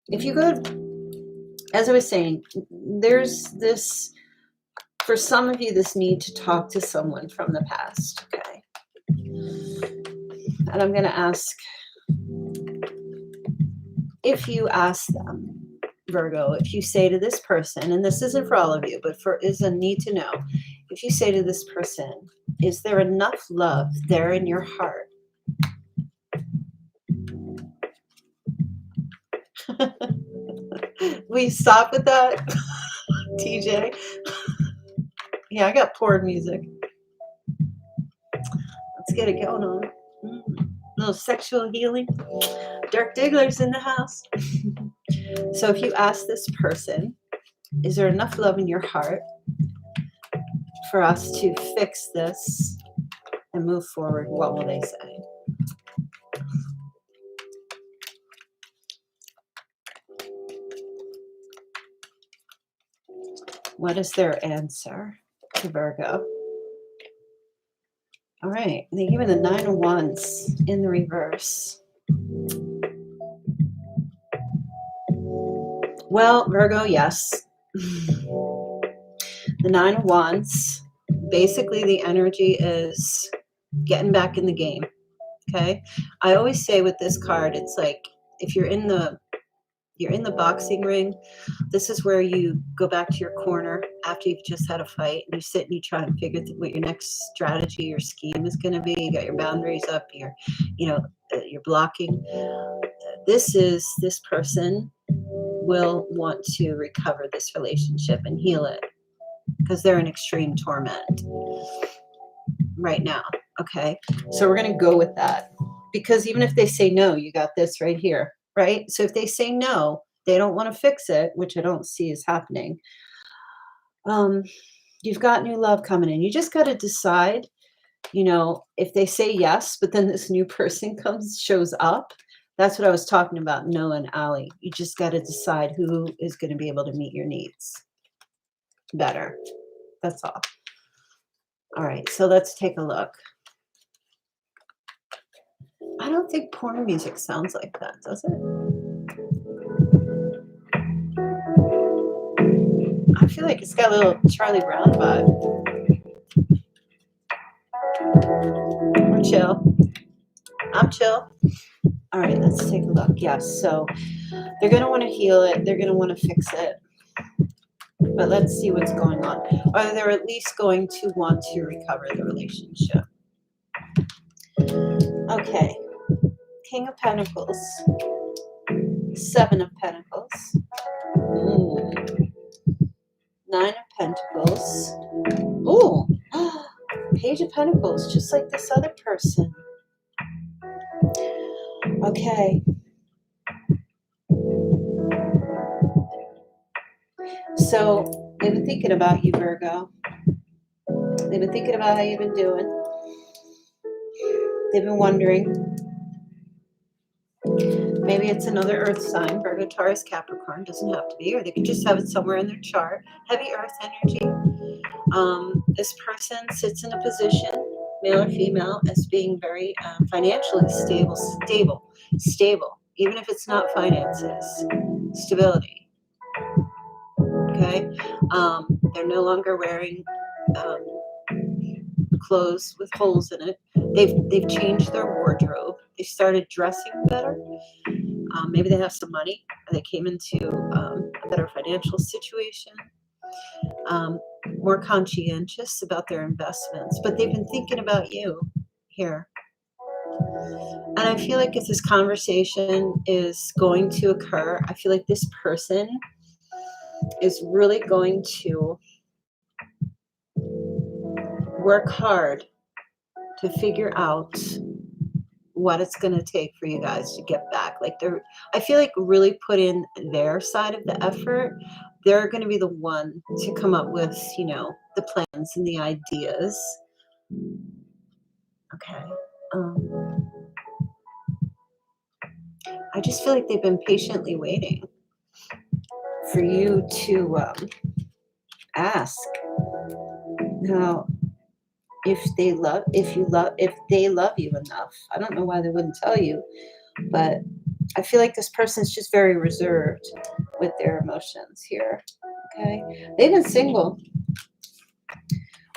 S1: If you go, as I was saying, there's this, for some of you, this need to talk to someone from the past, okay? And I'm going to ask, if you ask them, Virgo, if you say to this person, and this isn't for all of you, but for is a need to know, if you say to this person, is there enough love there in your heart? Will you stop with that, TJ? Yeah, I got poured music. Let's get it going on. Little sexual healing. Dirk Diggler's in the house. So if you ask this person, is there enough love in your heart for us to fix this and move forward? What will they say? What is their answer to Virgo? All right, they give me the 9 of Wands in the reverse. Well, Virgo, yes. The 9 of Wands, basically the energy is getting back in the game, okay? I always say with this card, it's like if you're in the boxing ring, this is where you go back to your corner after you've just had a fight and you sit and you try and figure what your next strategy or scheme is going to be. You got your boundaries up, you're blocking. This person will want to recover this relationship and heal it because they're in extreme torment right now. Okay, so we're going to go with that because even if they say no, you got this right here. Right? So if they say no, they don't want to fix it, which I don't see is happening. You've got new love coming in. You just got to decide, if they say yes, but then this new person shows up. That's what I was talking about, Noah and Ali. You just got to decide who is going to be able to meet your needs better. That's all. All right, so let's take a look. I don't think porn music sounds like that, does it? I feel like it's got a little Charlie Brown vibe. I'm chill. I'm chill. All right, let's take a look. Yes, so they're going to want to heal it. They're going to want to fix it. But let's see what's going on. Or they're at least going to want to recover the relationship. Okay. King of Pentacles. 7 of Pentacles. 9 of Pentacles. Ooh. Page of Pentacles, just like this other person. Okay. So they've been thinking about you, Virgo. They've been thinking about how you've been doing. They've been wondering. Maybe it's another earth sign, Virgo, Taurus, Capricorn. Doesn't have to be, or they could just have it somewhere in their chart. Heavy earth energy. This person sits in a position, male or female, as being very financially stable, even if it's not finances. stability. Okay, they're no longer wearing clothes with holes in it. They've changed their wardrobe. They started dressing better. Maybe they have some money. They came into a better financial situation. More conscientious about their investments, but they've been thinking about you here. And I feel like if this conversation is going to occur, I feel like this person is really going to work hard to figure out what it's going to take for you guys to get back. Like I feel like really put in their side of the effort. They're going to be the one to come up with, the plans and the ideas. Okay. I just feel like they've been patiently waiting for you to ask. Now, if they love you enough, I don't know why they wouldn't tell you, but I feel like this person's just very reserved with their emotions here. Okay, they've been single.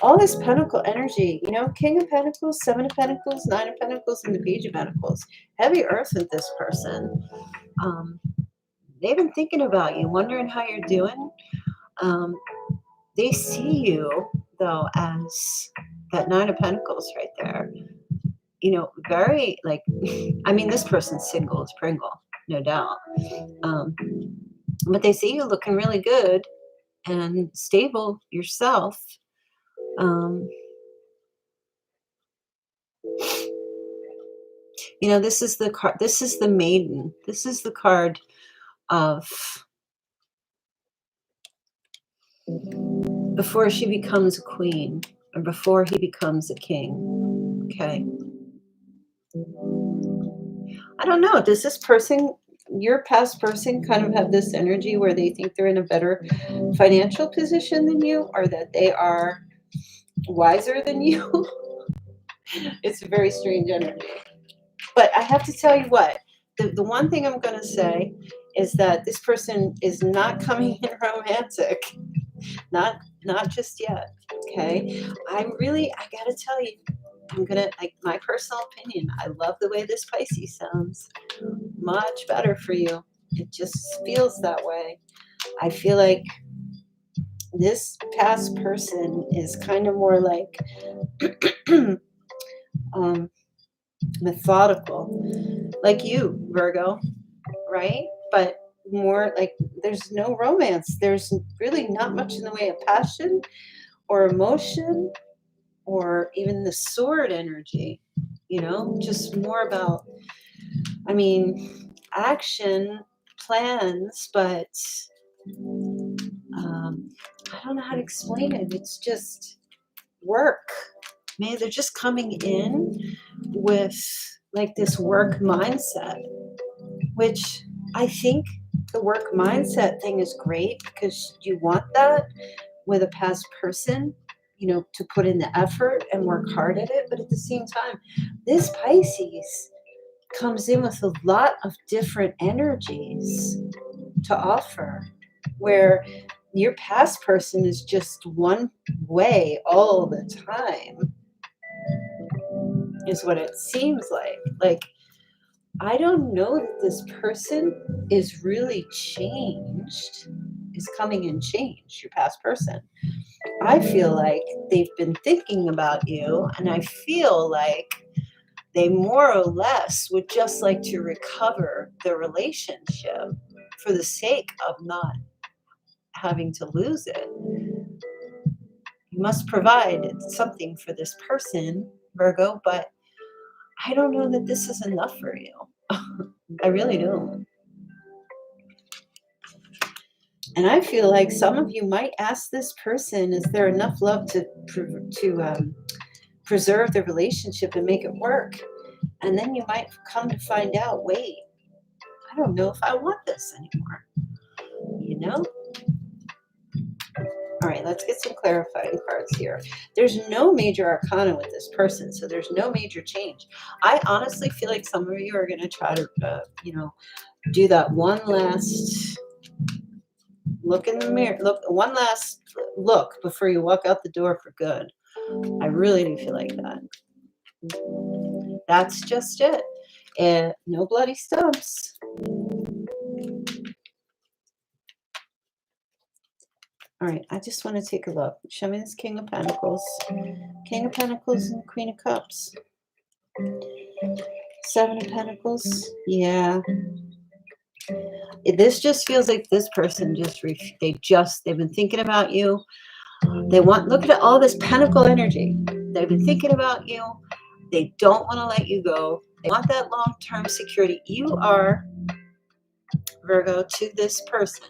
S1: All this pentacle energy, King of Pentacles, Seven of Pentacles, Nine of Pentacles, and the Page of Pentacles. Heavy earth with this person. They've been thinking about you, wondering how you're doing. They see you, though, as that Nine of Pentacles right there. Very, like, this person's single as Pringle, no doubt. But they see you looking really good and stable yourself. This is the card. This is the Maiden. This is the card of before she becomes a queen or before he becomes a king. Okay. I don't know. Does this person, your past person, kind of have this energy where they think they're in a better financial position than you, or that they are wiser than you? It's a very strange energy. But I have to tell you what, the one thing I'm going to say is that this person is not coming in romantic. Not just yet. Okay. I got to tell you, my personal opinion, I love the way this Pisces sounds. Much better for you. It just feels that way. I feel like this past person is kind of more like methodical, like you, Virgo, right? But more like there's no romance. There's really not much in the way of passion or emotion or even the sword energy, just more about, action, plans, but I don't know how to explain it. It's just work. Maybe they're just coming in with like this work mindset, which I think the work mindset thing is great because you want that with a past person, to put in the effort and work hard at it. But at the same time, this Pisces comes in with a lot of different energies to offer, where your past person is just one way all the time, is what it seems like. Like, I don't know that this person is really changed, is coming in changed, your past person. I feel like they've been thinking about you, and I feel like they more or less would just like to recover the relationship for the sake of not having to lose it. You must provide something for this person, Virgo, but I don't know that this is enough for you. I really don't. And I feel like some of you might ask this person, is there enough love to preserve the relationship and make it work? And then you might come to find out, wait, I don't know if I want this anymore. All right, let's get some clarifying cards here. There's no major arcana with this person, so there's no major change. I honestly feel like some of you are going to try to, do that one last Look in the mirror. Look, one last look before you walk out the door for good. I really do feel like that. That's just it. And no bloody stumps. All right, I just want to take a look. Show me this King of Pentacles. King of Pentacles and Queen of Cups. Seven of Pentacles. Yeah. This just feels like this person they've been thinking about you. Look at all this pentacle energy. They've been thinking about you. They don't want to let you go. They want that long-term security. You are, Virgo, to this person,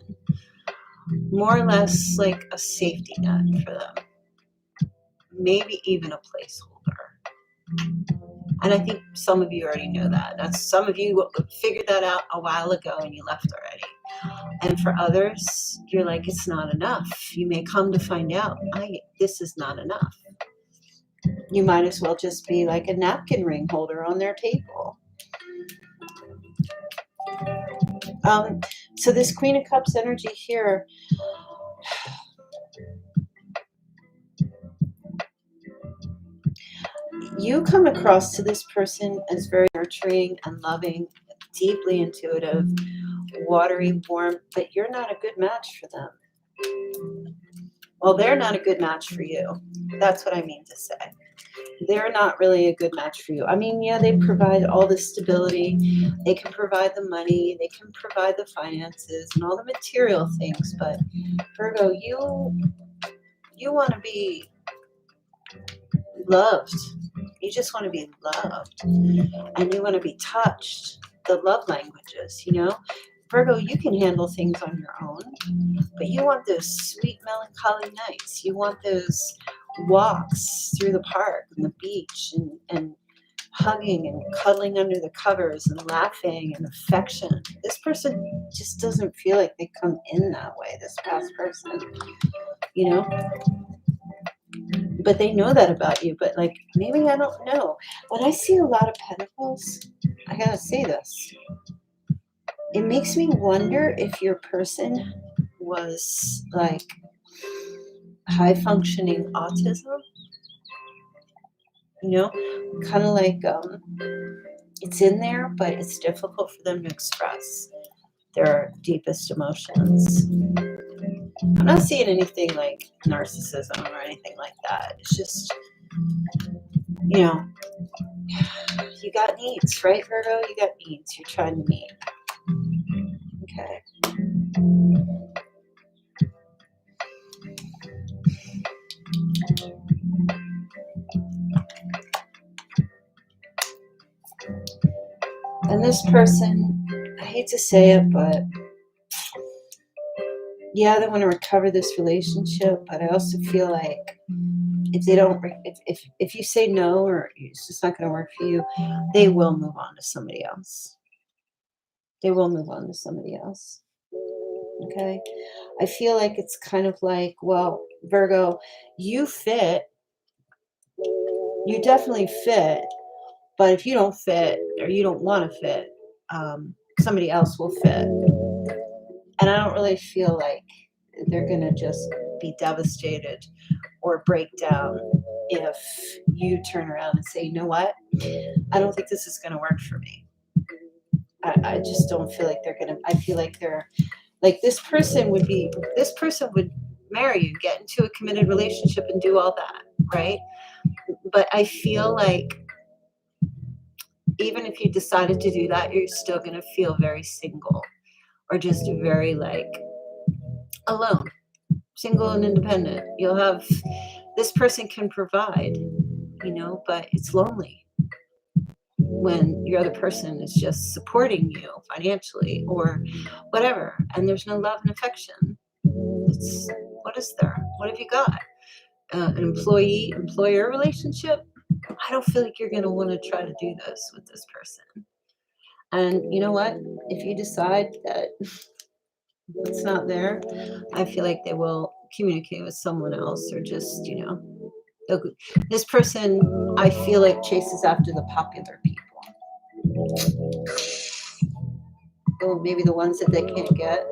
S1: more or less like a safety net for them. Maybe even a placeholder. And I think some of you already know that. Some of you figured that out a while ago and you left already. And for others, you're like, it's not enough. You may come to find out, this is not enough. You might as well just be like a napkin ring holder on their table. So this Queen of Cups energy here, you come across to this person as very nurturing and loving, deeply intuitive, watery, warm, but you're not a good match for them. Well, they're not a good match for you. That's what I mean to say. They're not really a good match for you. I mean, yeah, they provide all the stability. They can provide the money. They can provide the finances and all the material things. But Virgo, you want to be loved. You just want to be loved. And you want to be touched. The love languages, Virgo, you can handle things on your own, but you want those sweet melancholy nights. You want those walks through the park and the beach and hugging and cuddling under the covers and laughing and affection. This person just doesn't feel like they come in that way, this past person, But they know that about you, but like, maybe I don't know. When I see a lot of pentacles, I gotta say this. It makes me wonder if your person was like high functioning autism, kind of like it's in there, but it's difficult for them to express their deepest emotions. I'm not seeing anything like narcissism or anything like that. It's just, you got needs, right, Virgo? You got needs you're trying to meet. Okay. And this person, I hate to say it, but yeah, they want to recover this relationship, but I also feel like if they don't, if you say no or it's just not going to work for you, they will move on to somebody else. They will move on to somebody else. Okay. I feel like it's kind of like, well, Virgo, you fit. You definitely fit. But if you don't fit or you don't want to fit, somebody else will fit. And I don't really feel like they're going to just be devastated or break down if you turn around and say, you know what? I don't think this is going to work for me. I just don't feel like they're going to, I feel like they're like, this person would marry you, get into a committed relationship and do all that, right? But I feel like even if you decided to do that, you're still going to feel very single or just very like alone, single and independent. You'll have, this person can provide, but it's lonely when your other person is just supporting you financially or whatever, and there's no love and affection. What is there? What have you got? An employee-employer relationship? I don't feel like you're going to want to try to do this with this person. And you know what? If you decide that it's not there, I feel like they will communicate with someone else or just, this person, I feel like, chases after the popular people. Oh, maybe the ones that they can't get.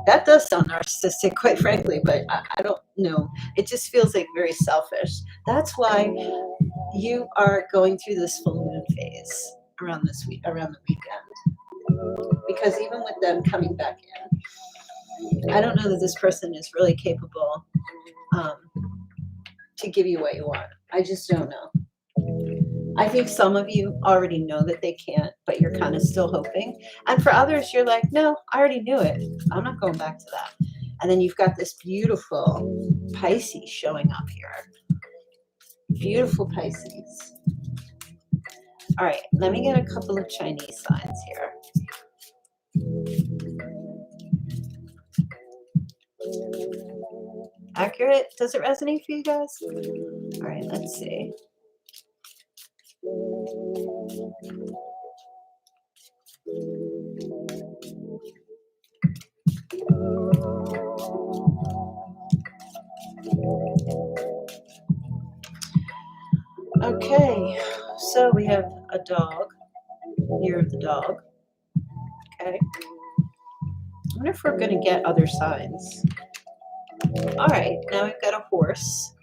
S1: That does sound narcissistic, quite frankly, but I don't know. It just feels like very selfish. That's why you are going through this full moon phase around this week, around the weekend. Because even with them coming back in, I don't know that this person is really capable um, to give you what you want. I just don't know. I think some of you already know that they can't, but you're kind of still hoping. And for others, you're like, no, I already knew it. I'm not going back to that. And then you've got this beautiful Pisces showing up here. Beautiful Pisces. All right, let me get a couple of Chinese signs here. Accurate? Does it resonate for you guys? All right, let's see. Okay, so we have a dog, year of the dog. Okay. I wonder if we're going to get other signs. All right, now we've got a horse.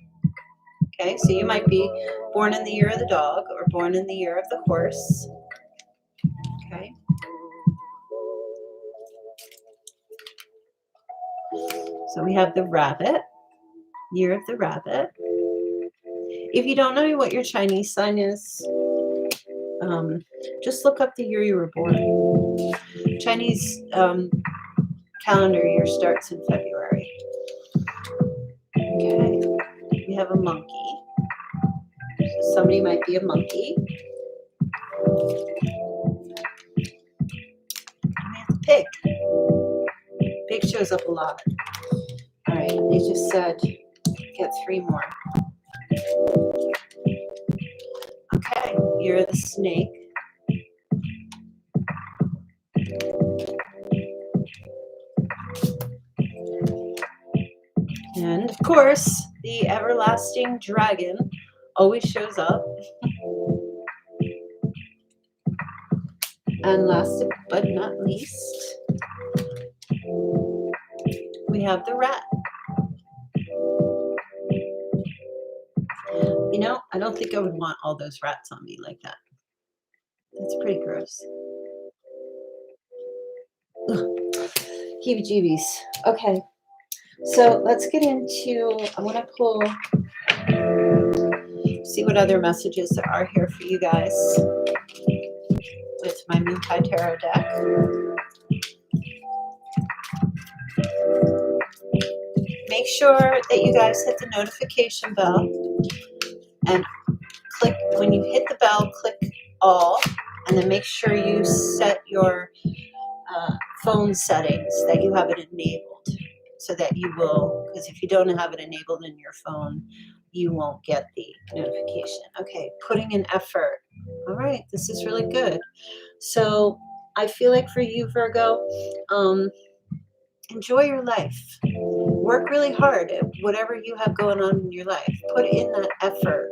S1: Okay, so you might be born in the year of the dog or born in the year of the horse. Okay. So we have the rabbit, year of the rabbit. If you don't know what your Chinese sign is, just look up the year you were born. Chinese calendar year starts in February. Okay. We have a monkey. So somebody might be a monkey. We have a pig. Pig shows up a lot. All right, they just said get 3 more. Okay, you're the snake. And of course, the everlasting dragon always shows up. And last but not least, we have the rat. You know, I don't think I would want all those rats on me like that. That's pretty gross. Heebie-jeebies. Okay, so let's get into, I want to pull, see what other messages there are here for you guys with my Moonpie Tarot deck. Make sure that you guys hit the notification bell and click, when you hit the bell, click all, and then make sure you set your phone settings that you have it enabled so that you will, because if you don't have it enabled in your phone, you won't get the notification. Okay, putting in effort. All right, this is really good. So I feel like for you, Virgo, enjoy your life. Work really hard at whatever you have going on in your life. Put in that effort.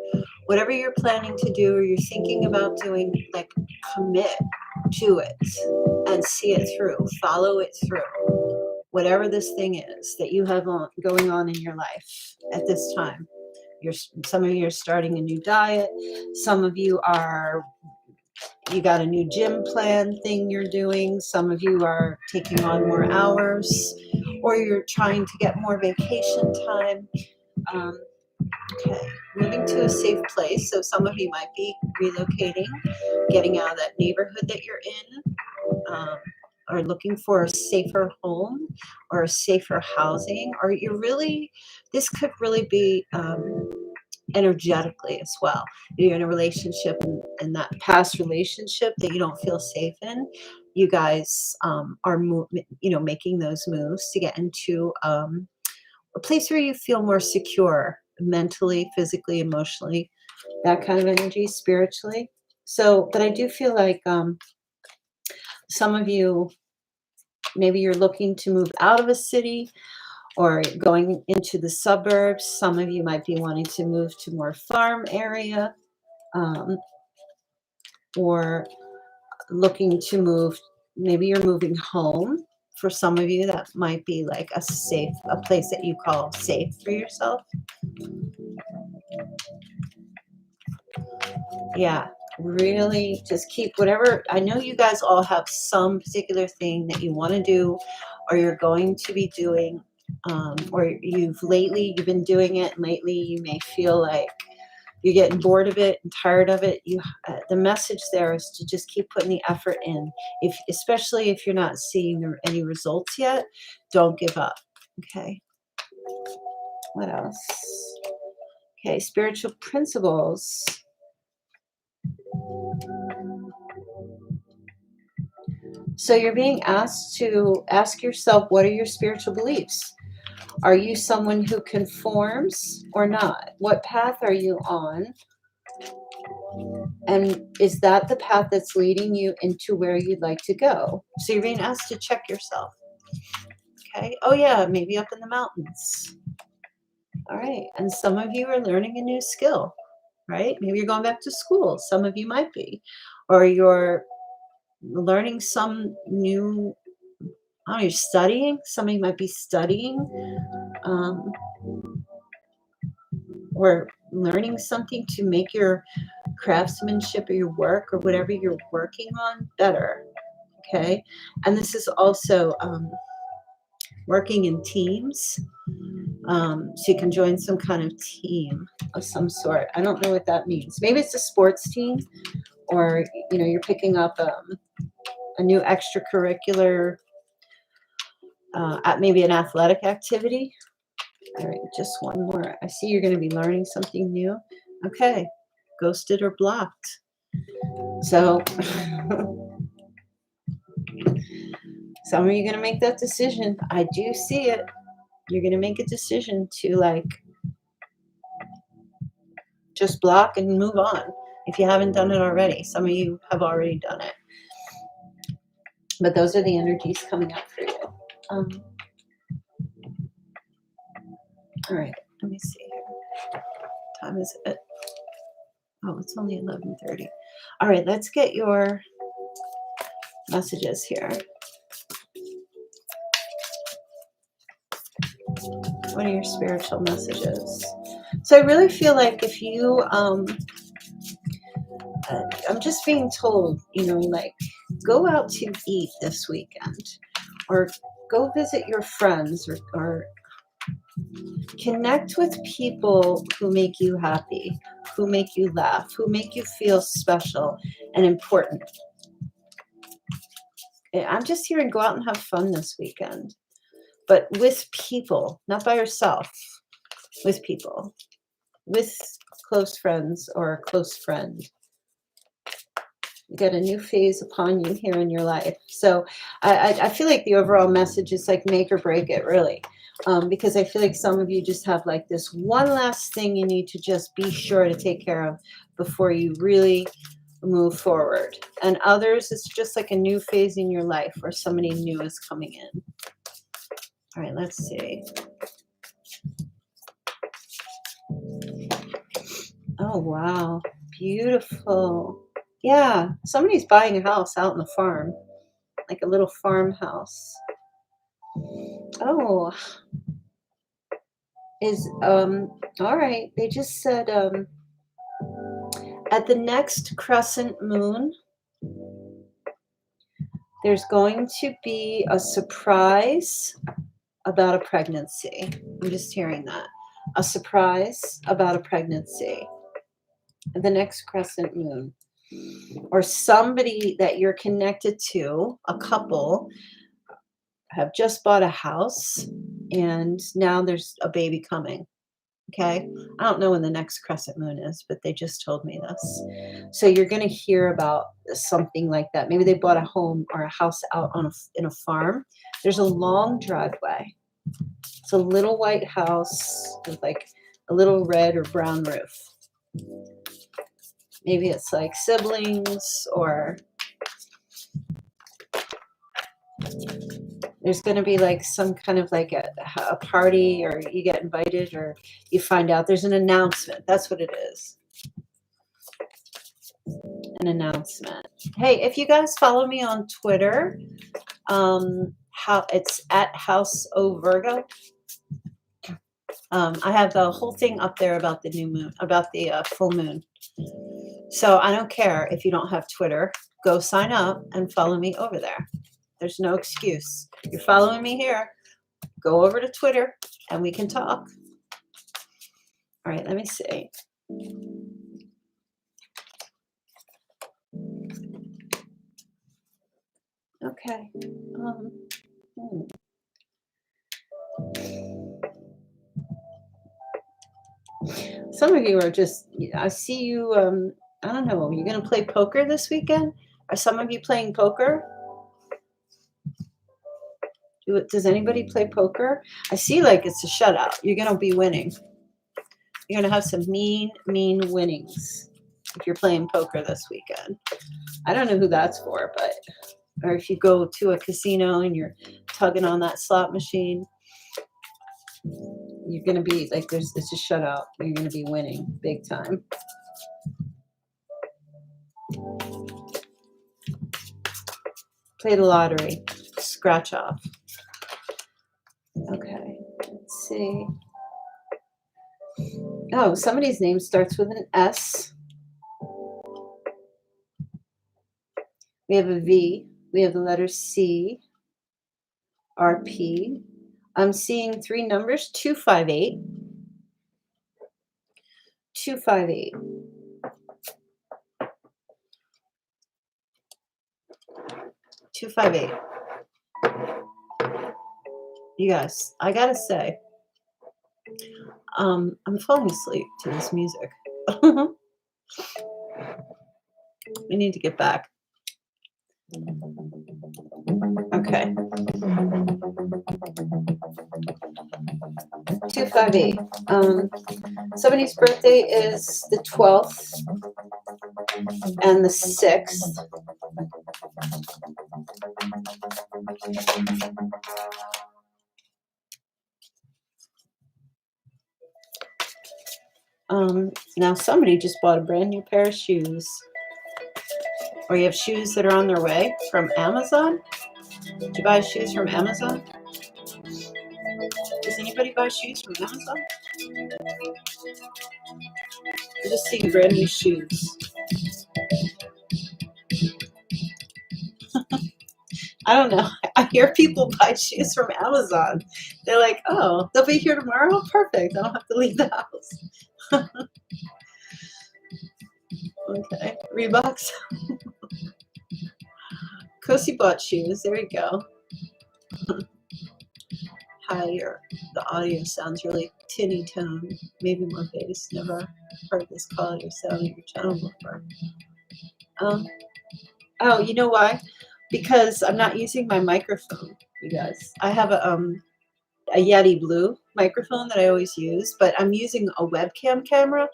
S1: Whatever you're planning to do or you're thinking about doing, like, commit to it and see it through. Follow it through. Whatever this thing is that you have going on in your life at this time. Some of you are starting a new diet. Some of you you got a new gym plan thing you're doing. Some of you are taking on more hours, or you're trying to get more vacation time. Okay, moving to a safe place. So some of you might be relocating, getting out of that neighborhood that you're in, or looking for a safer home or a safer housing, or this could really be energetically as well. You're in a relationship, and that past relationship that you don't feel safe in, you guys are making those moves to get into a place where you feel more secure mentally, physically, emotionally, that kind of energy, spiritually. So, but I do feel like some of you, maybe you're looking to move out of a city or going into the suburbs. Some of you might be wanting to move to more farm area, or looking to move. Maybe you're moving home For some of you, that might be like a place that you call safe for yourself. Yeah, really just keep whatever. I know you guys all have some particular thing that you want to do or you're going to be doing, or you've been doing it, and lately you may feel like you're getting bored of it and tired of it. The message there is to just keep putting the effort in. Especially if you're not seeing any results yet, don't give up. Okay. What else? Okay, spiritual principles. So you're being asked to ask yourself, what are your spiritual beliefs? Are you someone who conforms or not? What path are you on? And is that the path that's leading you into where you'd like to go? So you're being asked to check yourself. Okay. Oh, yeah, maybe up in the mountains. All right. And some of you are learning a new skill, right? Maybe you're going back to school. Some of you might be. Or you're learning some new, oh, you're studying. Somebody might be studying. Or learning something to make your craftsmanship or your work or whatever you're working on better. Okay. And this is also working in teams. So you can join some kind of team of some sort. I don't know what that means. Maybe it's a sports team, or you're picking up a new extracurricular, maybe an athletic activity. All right, just one more. I see you're going to be learning something new. Okay, ghosted or blocked. So some of you are going to make that decision. I do see it. You're going to make a decision to just block and move on if you haven't done it already. Some of you have already done it. But those are the energies coming up for you. All right, let me see here. What time is it? Oh, it's only 11:30. All right, let's get your messages here. What are your spiritual messages? So I really feel like if you, I'm just being told, go out to eat this weekend, or go visit your friends, or connect with people who make you happy, who make you laugh, who make you feel special and important. I'm just hearing go out and have fun this weekend, but with people, not by yourself, with people, with close friends or a close friend. You get a new phase upon you here in your life. So I feel like the overall message is like make or break it, really. Because I feel like some of you just have like this one last thing you need to just be sure to take care of before you really move forward. And others, it's just like a new phase in your life where somebody new is coming in. All right, let's see. Oh, wow. Beautiful. Yeah, somebody's buying a house out in the farm, like a little farmhouse. Oh, all right. They just said at the next crescent moon, there's going to be a surprise about a pregnancy. I'm just hearing that. A surprise about a pregnancy. At the next crescent moon. Or somebody that you're connected to, a couple, have just bought a house and now there's a baby coming. Okay. I don't know when the next crescent moon is, but they just told me this. So you're going to hear about something like that. Maybe they bought a home or a house out in a farm. There's a long driveway. It's a little white house with like a little red or brown roof. Maybe it's like siblings, or there's going to be like some kind of like a party, or you get invited, or you find out there's an announcement. That's what it is. An announcement. Hey, if you guys follow me on Twitter, how it's at House O Virgo. I have the whole thing up there about the new moon, about the full moon. So I don't care if you don't have Twitter. Go sign up and follow me over there. There's no excuse. You're following me here. Go over to Twitter and we can talk. All right, let me see. Okay. Some of you are just, I see you, I don't know, you're going to play poker this weekend? Are some of you playing poker? Does anybody play poker? I see like it's a shutout. You're going to be winning. You're going to have some mean winnings if you're playing poker this weekend. I don't know who that's for, but, or if you go to a casino and you're tugging on that slot machine, you're going to be like, it's a shutout. You're going to be winning big time. Play the lottery. Scratch off. Okay, let's see. Oh, somebody's name starts with an S. We have a V. We have the letter C, RP. I'm seeing 3 numbers, 258. 258. 258. You guys, I gotta say, I'm falling asleep to this music. We need to get back. Okay. 258. Somebody's birthday is the 12th and the 6th. Now somebody just bought a brand new pair of shoes. Or you have shoes that are on their way from Amazon? Did you buy shoes from Amazon? Does anybody buy shoes from Amazon? I just see brand new shoes. I don't know. I hear people buy shoes from Amazon. They're like, oh, they'll be here tomorrow? Perfect. I don't have to leave the house. Okay. Reeboks. Kosi bought shoes. There you go. Hi, the audio sounds really tinny tone. Maybe more bass. Never heard this quality of sound in your channel before. Oh, you know why? Because I'm not using my microphone, you guys. I have a Yeti Blue microphone that I always use, but I'm using a webcam camera,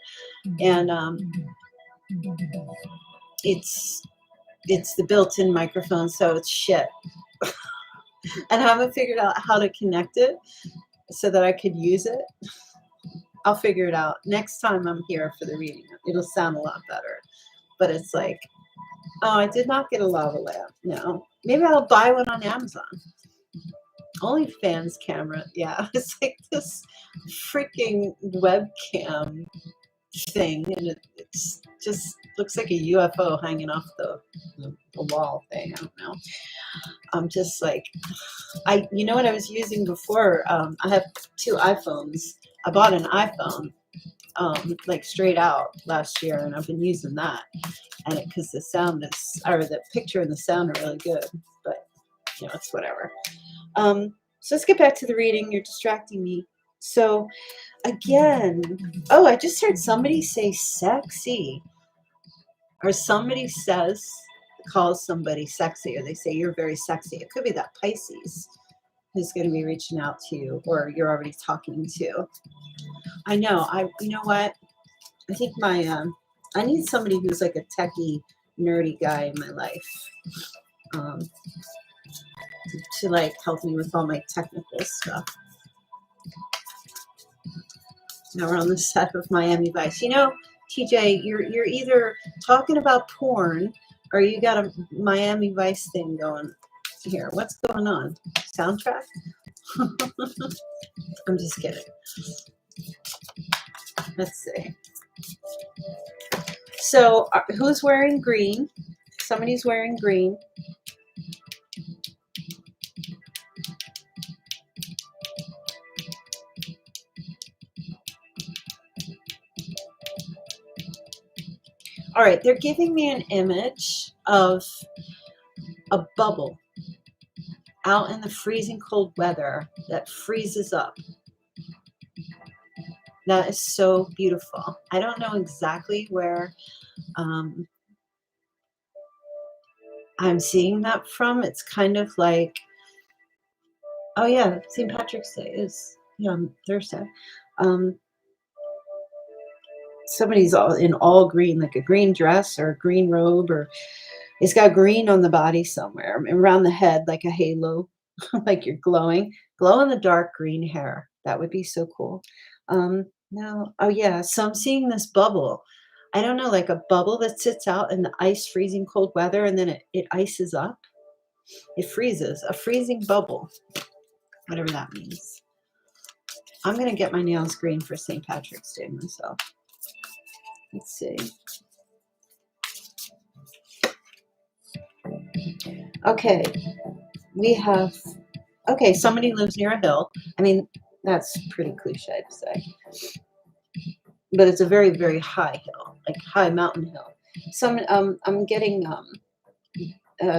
S1: and it's the built-in microphone, so it's shit. And I haven't figured out how to connect it so that I could use it. I'll figure it out. Next time I'm here for the reading, it'll sound a lot better. But it's like, oh, I did not get a lava lamp. No. Maybe I'll buy one on Amazon. OnlyFans camera. Yeah, it's like this freaking webcam thing, and it's just looks like a UFO hanging off the wall thing. I don't know. I'm just like, you know what I was using before? I have 2 iPhones. I bought an iPhone, like straight out last year, and I've been using that. And because the sound is, or the picture and the sound are really good, but you know, it's whatever. So let's get back to the reading. You're distracting me. So again, oh, I just heard somebody say sexy, or somebody calls somebody sexy, or they say you're very sexy. It could be that Pisces who's going to be reaching out to you, or you're already talking to. I know. You know what? I think I need somebody who's like a techie, nerdy guy in my life, to like help me with all my technical stuff. Now we're on the set of Miami Vice. You know, TJ, you're either talking about porn or you got a Miami Vice thing going. here. What's going on? Soundtrack? I'm just kidding. Let's see. So, who's wearing green? Somebody's wearing green. All right, they're giving me an image of a bubble out in the freezing cold weather that freezes up. That is so beautiful. I don't know exactly where I'm seeing that from. It's kind of like, oh yeah, St. Patrick's Day is on Thursday. Somebody's all in all green, like a green dress or a green robe, or it's got green on the body somewhere, around the head, like a halo, like you're glowing. Glow in the dark green hair. That would be so cool. Now, oh yeah, so I'm seeing this bubble. I don't know, like a bubble that sits out in the ice freezing cold weather and then it ices up. It freezes, a freezing bubble, whatever that means. I'm going to get my nails green for St. Patrick's Day myself. Let's see. Okay, we have, okay, somebody lives near a hill. I mean, that's pretty cliche to say. But it's a very, very high hill, like high mountain hill. I'm getting,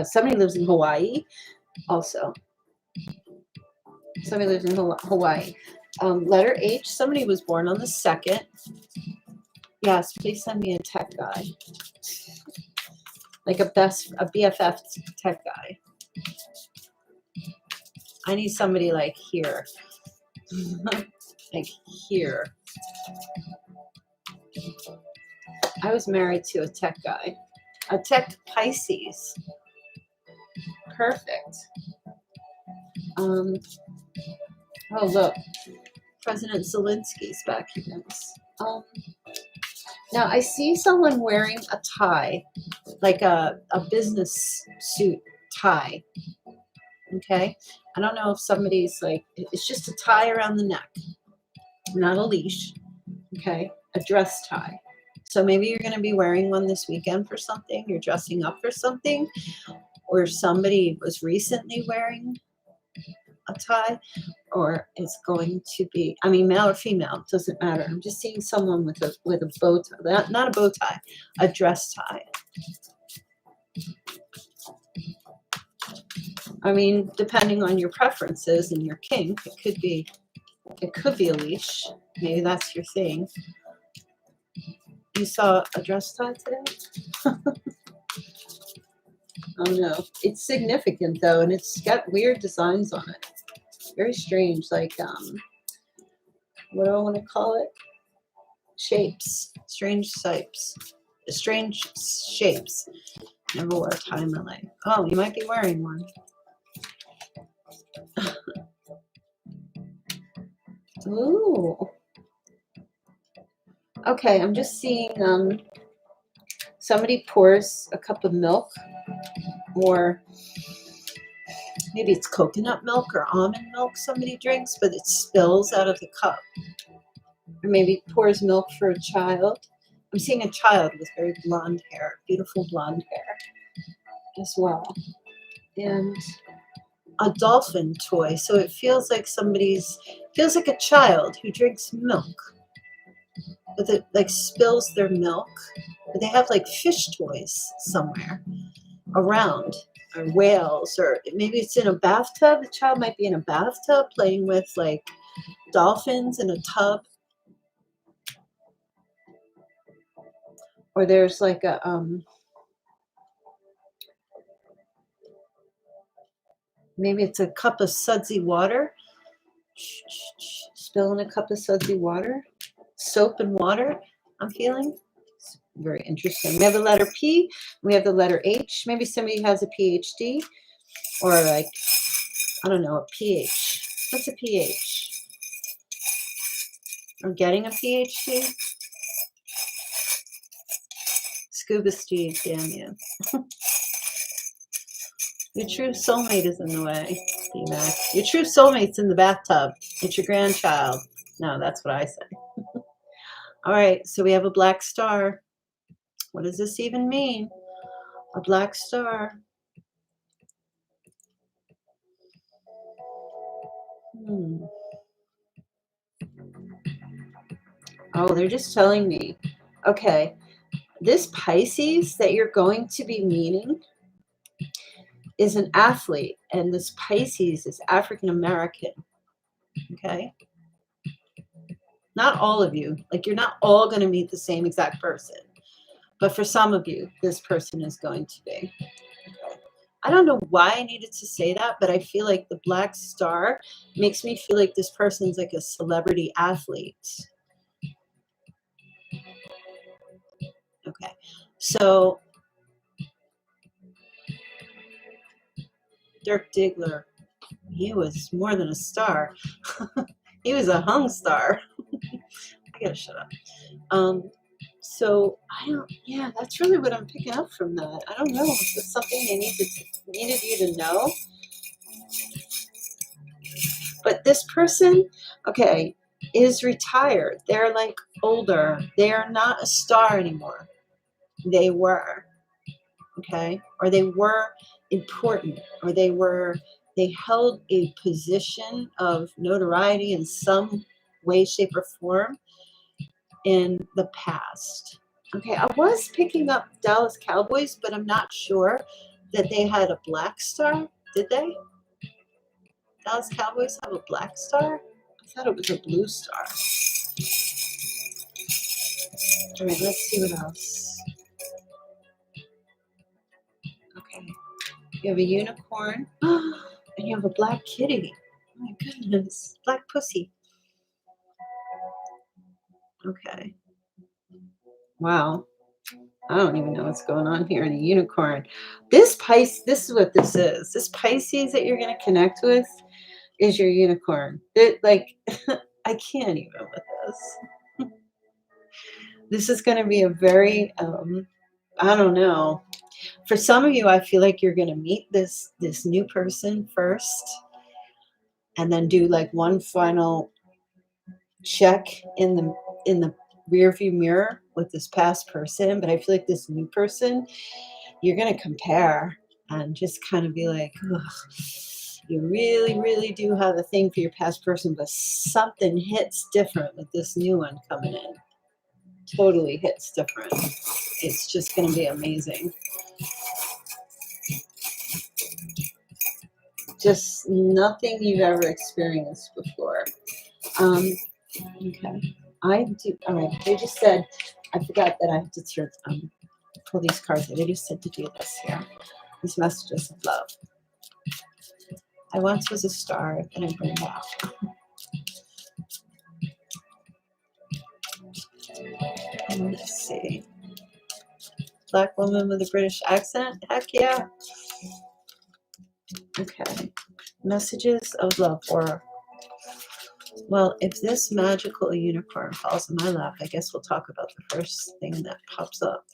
S1: somebody lives in Hawaii also. Somebody lives in Hawaii. Letter H, somebody was born on the 2nd. Yes, please send me a tech guy. Like a BFF tech guy. I need somebody like here. Like here. I was married to a tech guy. A tech Pisces. Perfect. Oh, look. President Zelensky's back here. Now, I see someone wearing a tie, like a business suit tie. Okay? I don't know if somebody's like, it's just a tie around the neck, not a leash. Okay? A dress tie. So maybe you're going to be wearing one this weekend for something. You're dressing up for something. Or somebody was recently wearing a tie. Or it's going to be, I mean, male or female, it doesn't matter. I'm just seeing someone with a bow tie, not a bow tie, a dress tie. I mean, depending on your preferences and your kink, it could be a leash. Maybe that's your thing. You saw a dress tie today? Oh no, it's significant though, and it's got weird designs on it. Very strange, like what do I want to call it? Shapes, strange shapes. Never wore a tie in my life. Oh, you might be wearing one. Ooh. Okay, I'm just seeing somebody pours a cup of milk, or maybe it's coconut milk or almond milk somebody drinks, but it spills out of the cup. Or maybe pours milk for a child. I'm seeing a child with very blonde hair, beautiful blonde hair as well. And a dolphin toy. So it feels like feels like a child who drinks milk. But it like spills their milk. But they have like fish toys somewhere around, or whales, or maybe it's in a bathtub. The child might be in a bathtub playing with like dolphins in a tub. Or there's like a maybe it's a cup of sudsy water. Spilling a cup of sudsy water. Soap and water, I'm feeling. It's very interesting. We have the letter P. We have the letter H. Maybe somebody has a PhD. Or like, I don't know, a PH. What's a PH? I'm getting a PhD. Scuba Steve, damn you. Your true soulmate is in the way. Your true soulmate's in the bathtub. It's your grandchild. No, that's what I say. All right, so we have a black star. What does this even mean? A black star. Oh, they're just telling me. Okay, this Pisces that you're going to be meeting is an athlete, and this Pisces is African American. Okay, not all of you. Like, you're not all going to meet the same exact person, but for some of you, this person is going to be. Okay. I don't know why I needed to say that, but I feel like the black star makes me feel like this person's like a celebrity athlete. Okay, so Dirk Diggler, he was more than a star. He was a hung star. I gotta shut up. So yeah, that's really what I'm picking up from that. I don't know if it's something they needed you to know. But this person, okay, is retired. They're like older. They are not a star anymore. They were, okay? Or they were important, or they held a position of notoriety in some way, shape, or form in the past. Okay, I was picking up Dallas Cowboys, but I'm not sure that they had a black star. Did they? Dallas Cowboys have a black star? I thought it was a blue star. All right, let's see what else. Okay, you have a unicorn, and you have a black kitty. Oh my goodness, black pussy. Okay. Wow. I don't even know what's going on here in a unicorn. This is what this is. This Pisces that you're going to connect with is your unicorn. Like, I can't even with this. This is going to be a very, I don't know. For some of you, I feel like you're going to meet this new person first, and then do like one final check in the rear view mirror with this past person. But I feel like this new person, you're going to compare and just kind of be like, ugh, you really, really do have a thing for your past person, but something hits different with this new one coming in. Totally hits different. It's just going to be amazing. Just nothing you've ever experienced before. Okay. I do. All right. They just said, I forgot that I have to pull these cards. They just said to do this here. These messages of love. I once was a star and I burned out. Let's see. Black woman with a British accent? Heck yeah. Okay. Messages of love. Or, well, if this magical unicorn falls in my lap, I guess we'll talk about the first thing that pops up.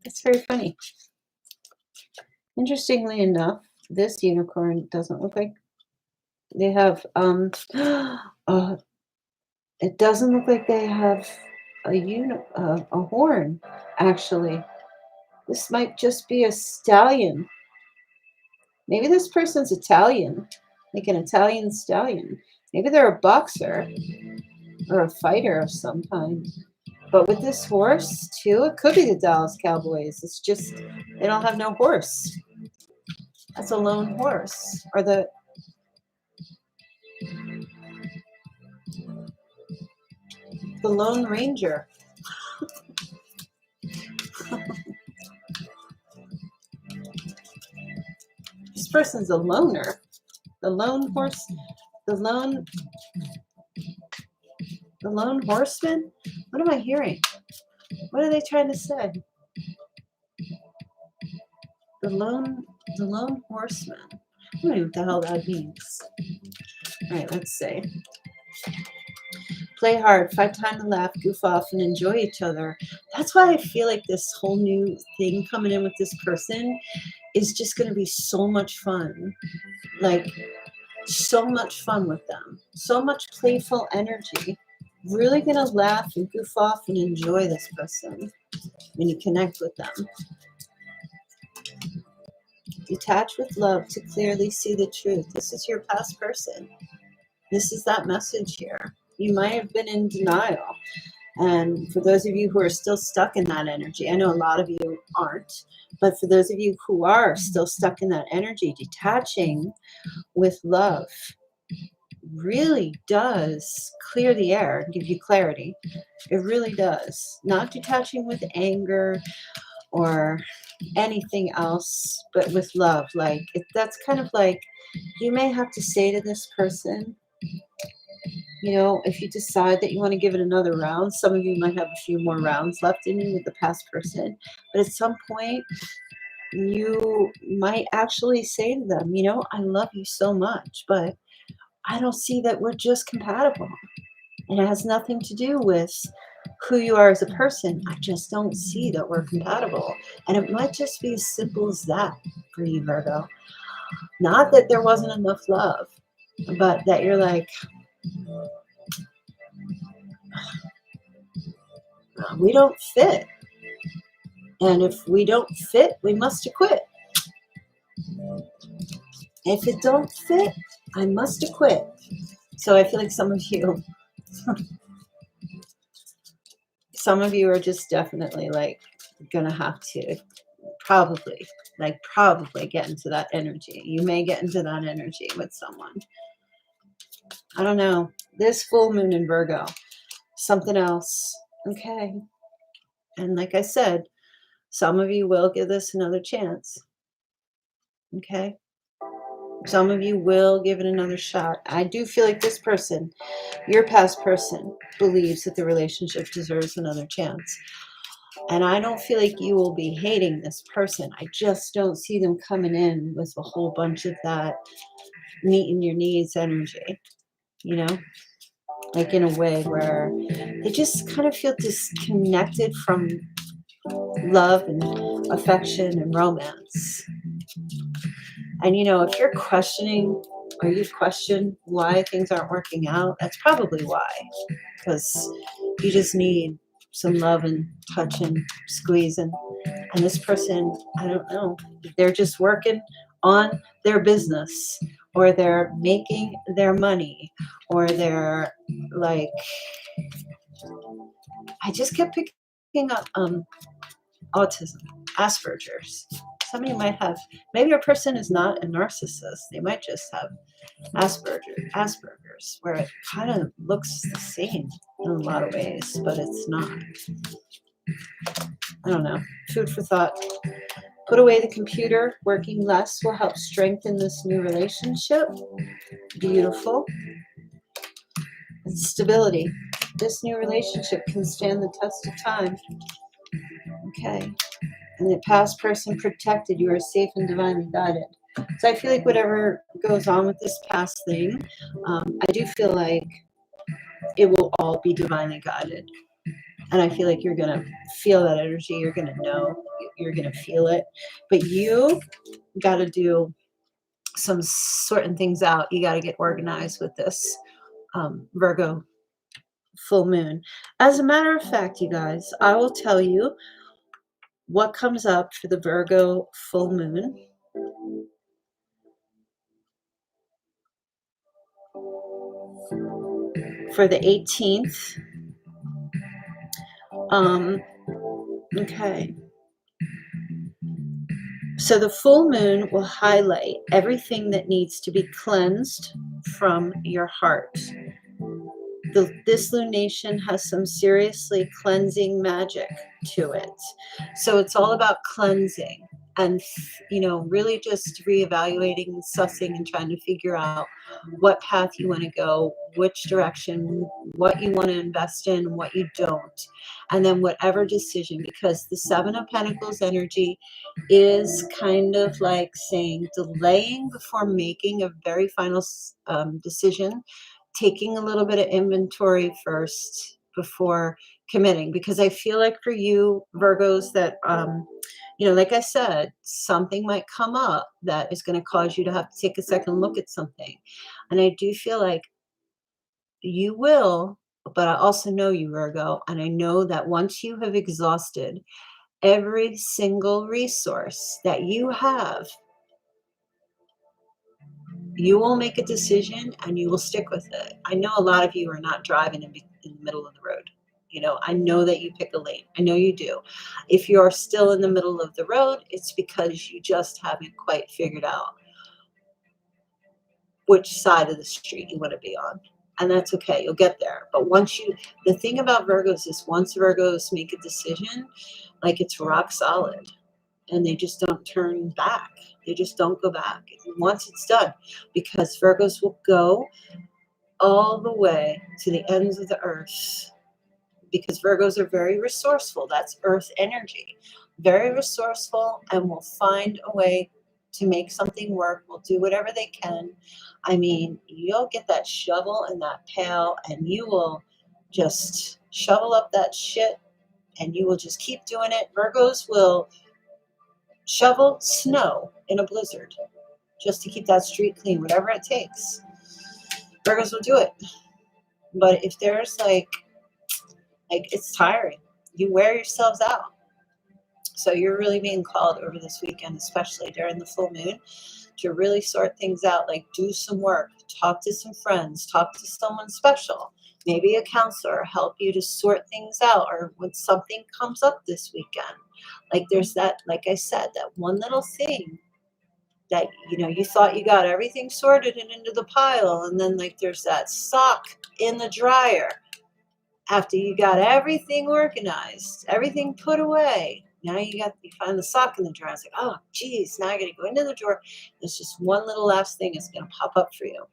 S1: It's very funny. Interestingly enough, this unicorn doesn't look like they have, it doesn't look like they have a horn, actually. This might just be a stallion. Maybe this person's Italian, like an Italian stallion. Maybe they're a boxer or a fighter of some kind. But with this horse, too, it could be the Dallas Cowboys. It's just they don't have no horse. That's a lone horse. Or the Lone Ranger. This person's a loner. The lone horse, the lone horseman. What am I hearing? What are they trying to say? The lone horseman. I don't know what the hell that means. All right, let's see. Play hard, find time to laugh, goof off, and enjoy each other. That's why I feel like this whole new thing coming in with this person is just going to be so much fun. Like, so much fun with them. So much playful energy. Really going to laugh and goof off and enjoy this person when you connect with them. Detach with love to clearly see the truth. This is your past person. This is that message here. You might have been in denial. And for those of you who are still stuck in that energy, I know a lot of you aren't, but for those of you who are still stuck in that energy, detaching with love really does clear the air and give you clarity. It really does. Not detaching with anger or anything else, but with love. Like, that's kind of like, you may have to say to this person, you know, if you decide that you want to give it another round, some of you might have a few more rounds left in you with the past person, but at some point you might actually say to them, you know, I love you so much, but I don't see that we're just compatible. And it has nothing to do with who you are as a person. I just don't see that we're compatible. And it might just be as simple as that for you, Virgo. Not that there wasn't enough love, but that you're like, we don't fit. And if we don't fit, we must quit. If it don't fit, I must quit. So I feel like some of you are just definitely like gonna have to probably get into that energy. You may get into that energy with someone. I don't know. This full moon in Virgo, something else. Okay. And like I said, some of you will give this another chance. Okay. Some of you will give it another shot. I do feel like this person, your past person, believes that the relationship deserves another chance. And I don't feel like you will be hating this person. I just don't see them coming in with a whole bunch of that meeting your needs energy, you know, like in a way where they just kind of feel disconnected from love and affection and romance. And, you know, if you're questioning or you question why things aren't working out, that's probably why. Because you just need some love and touch and squeezing. And this person, I don't know, they're just working on their business, or they're making their money, or they're like, I just kept picking up autism, Asperger's. Some of you might have, maybe your person is not a narcissist. They might just have Asperger's, where it kind of looks the same in a lot of ways, but it's not. I don't know. Food for thought. Put away the computer. Working less will help strengthen this new relationship. Beautiful. And stability. This new relationship can stand the test of time. Okay. And the past person protected. You are safe and divinely guided. So I feel like whatever goes on with this past thing, I do feel like it will all be divinely guided. And I feel like you're going to feel that energy. You're going to know. You're going to feel it. But you got to do some sorting things out. You got to get organized with this Virgo full moon. As a matter of fact, you guys, I will tell you what comes up for the Virgo full moon. For the 18th. Okay. So the full moon will highlight everything that needs to be cleansed from your heart. This lunation has some seriously cleansing magic to it. So it's all about cleansing and, you know, really just reevaluating, sussing, and trying to figure out what path you want to go, which direction, what you want to invest in, what you don't. And then whatever decision, because the Seven of Pentacles energy is kind of like saying delaying before making a very final decision taking a little bit of inventory first before committing, because I feel like for you Virgos that like I said, something might come up that is going to cause you to have to take a second look at something. And I do feel like you will, but I also know you, Virgo, and I know that once you have exhausted every single resource that you have, you will make a decision and you will stick with it. I know a lot of you are not driving in the middle of the road. I know that you pick a lane. I know you do. If you're still in the middle of the road, it's because you just haven't quite figured out which side of the street you want to be on. And that's okay. You'll get there. But the thing about Virgos is once Virgos make a decision, like it's rock solid and they just don't turn back. They just don't go back. Once it's done, because Virgos will go all the way to the ends of the earth, because Virgos are very resourceful. That's earth energy. Very resourceful, and will find a way to make something work. Will do whatever they can. I mean, you'll get that shovel and that pail, and you will just shovel up that shit, and you will just keep doing it. Virgos will shovel snow in a blizzard just to keep that street clean, whatever it takes. Virgos will do it. But if there's like it's tiring. You wear yourselves out. So you're really being called over this weekend, especially during the full moon, to really sort things out. Like do some work, talk to some friends, talk to someone special, maybe a counselor, help you to sort things out. Or when something comes up this weekend, like there's that, like I said, that one little thing that you thought you got everything sorted and into the pile, and then like there's that sock in the dryer after you got everything organized, everything put away. Now you find the sock in the drawer. It's like, oh geez, now I gotta go into the drawer. There's just one little last thing is gonna pop up for you.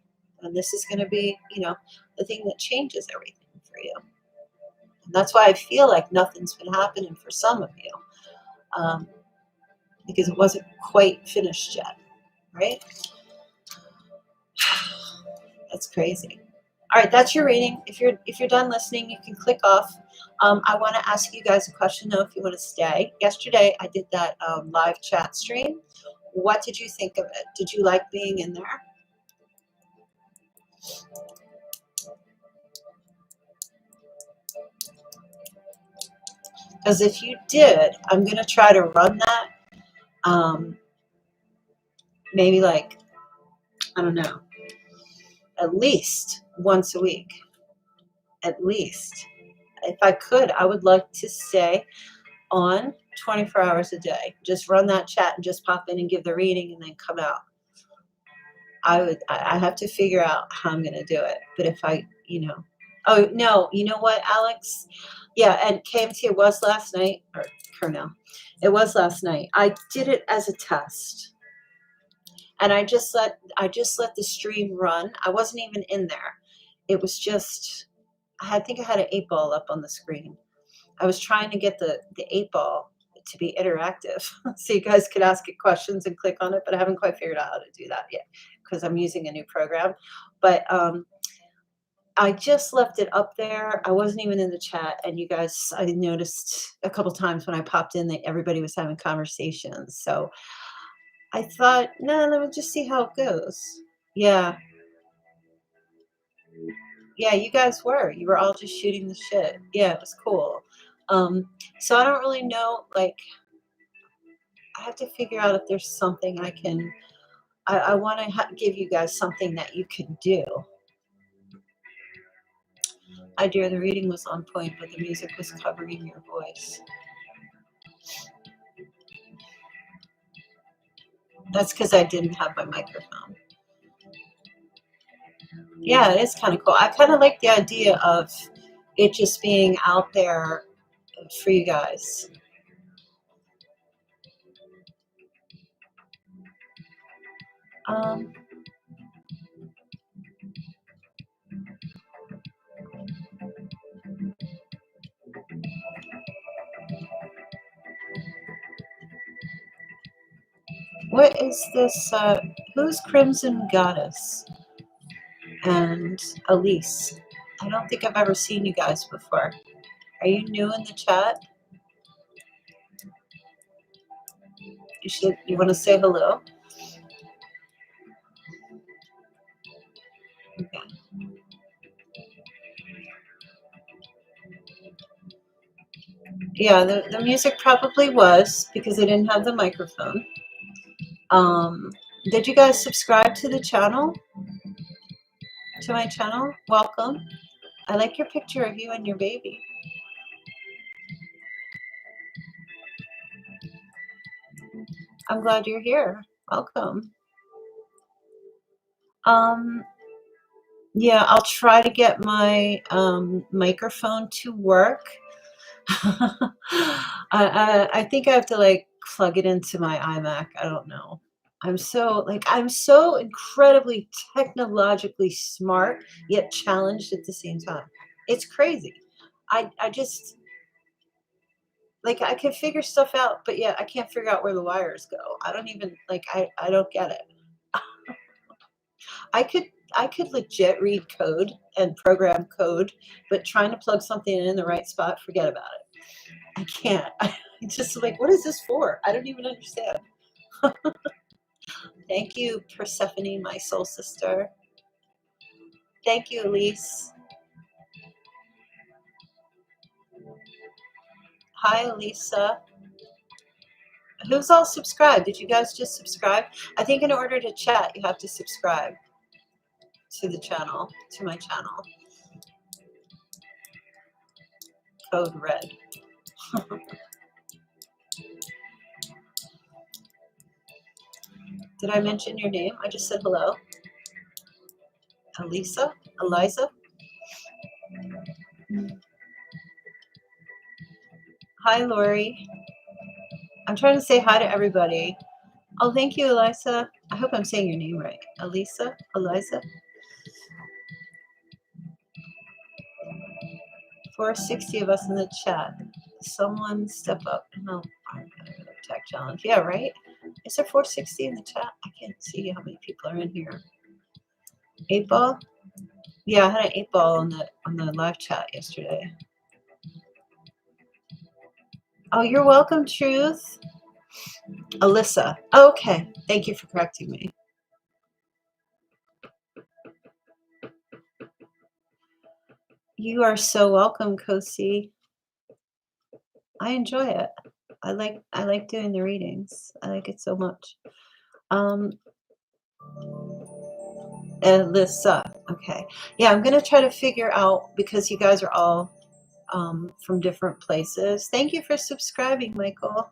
S1: And this is gonna be, the thing that changes everything for you. And that's why I feel like nothing's been happening for some of you. Because it wasn't quite finished yet, right? That's crazy. All right, that's your reading. If you're done listening, you can click off. I want to ask you guys a question though, if you want to stay. Yesterday, I did that live chat stream. What did you think of it? Did you like being in there? Because if you did, I'm going to try to run that maybe like, I don't know, at least once a week. At least. If I could, I would like to stay on 24 hours a day. Just run that chat and just pop in and give the reading and then come out. I have to figure out how I'm going to do it. But if oh no, you know what, Alex? Yeah, and KMT, it was last night, or Colonel, it was last night. I did it as a test. And I just let the stream run. I wasn't even in there. It was just, I think I had an 8-ball up on the screen. I was trying to get the 8-ball to be interactive so you guys could ask it questions and click on it, but I haven't quite figured out how to do that yet because I'm using a new program. But I just left it up there. I wasn't even in the chat, and you guys, I noticed a couple times when I popped in that everybody was having conversations. So I thought, no, let me just see how it goes. Yeah, you guys you were all just shooting the shit. Yeah, it was cool. So I don't really know, like, I have to figure out if there's something I want to give you guys something that you can do. I dear, the reading was on point, but the music was covering your voice. That's because I didn't have my microphone. Yeah, it is kind of cool. I kind of like the idea of it just being out there for you guys. What is this? Who's Crimson Goddess? and Elise. I don't think I've ever seen you guys before. Are you new in the chat? You want to say hello? Okay. Yeah, the music probably was because I didn't have the microphone. Did you guys subscribe to the channel? To my channel? Welcome. I like your picture of you and your baby. I'm glad you're here. Welcome. Yeah, I'll try to get my microphone to work. I think I have to like plug it into my iMac. I don't know. I'm so incredibly technologically smart yet challenged at the same time. It's crazy. I just like I can figure stuff out, but yeah, I can't figure out where the wires go. I don't even like I don't get it. I could I could legit read code and program code, but trying to plug something in the right spot, forget about it. I can't. I just like, what is this for? I don't even understand. Thank you, Persephone, my soul sister. Thank you, Elise. Hi, Elisa. Who's all subscribed? Did you guys just subscribe? I think in order to chat, you have to subscribe to the channel, to my channel. Code red. Did I mention your name? I just said hello. Elisa? Eliza? Hi, Lori. I'm trying to say hi to everybody. Oh, thank you, Elisa. I hope I'm saying your name right. Elisa? Eliza? 460 of us in the chat. Someone step up and help our tech challenge. Yeah, right? Is there 460 in the chat? I can't see how many people are in here. 8 ball? Yeah, I had an 8 ball on the live chat yesterday. Oh, you're welcome, Truth. Alyssa. Oh, okay. Thank you for correcting me. You are so welcome, Kosi. I enjoy it. I like doing the readings. I like it so much. Alyssa. Okay. Yeah, I'm gonna try to figure out because you guys are all from different places. Thank you for subscribing, Michael.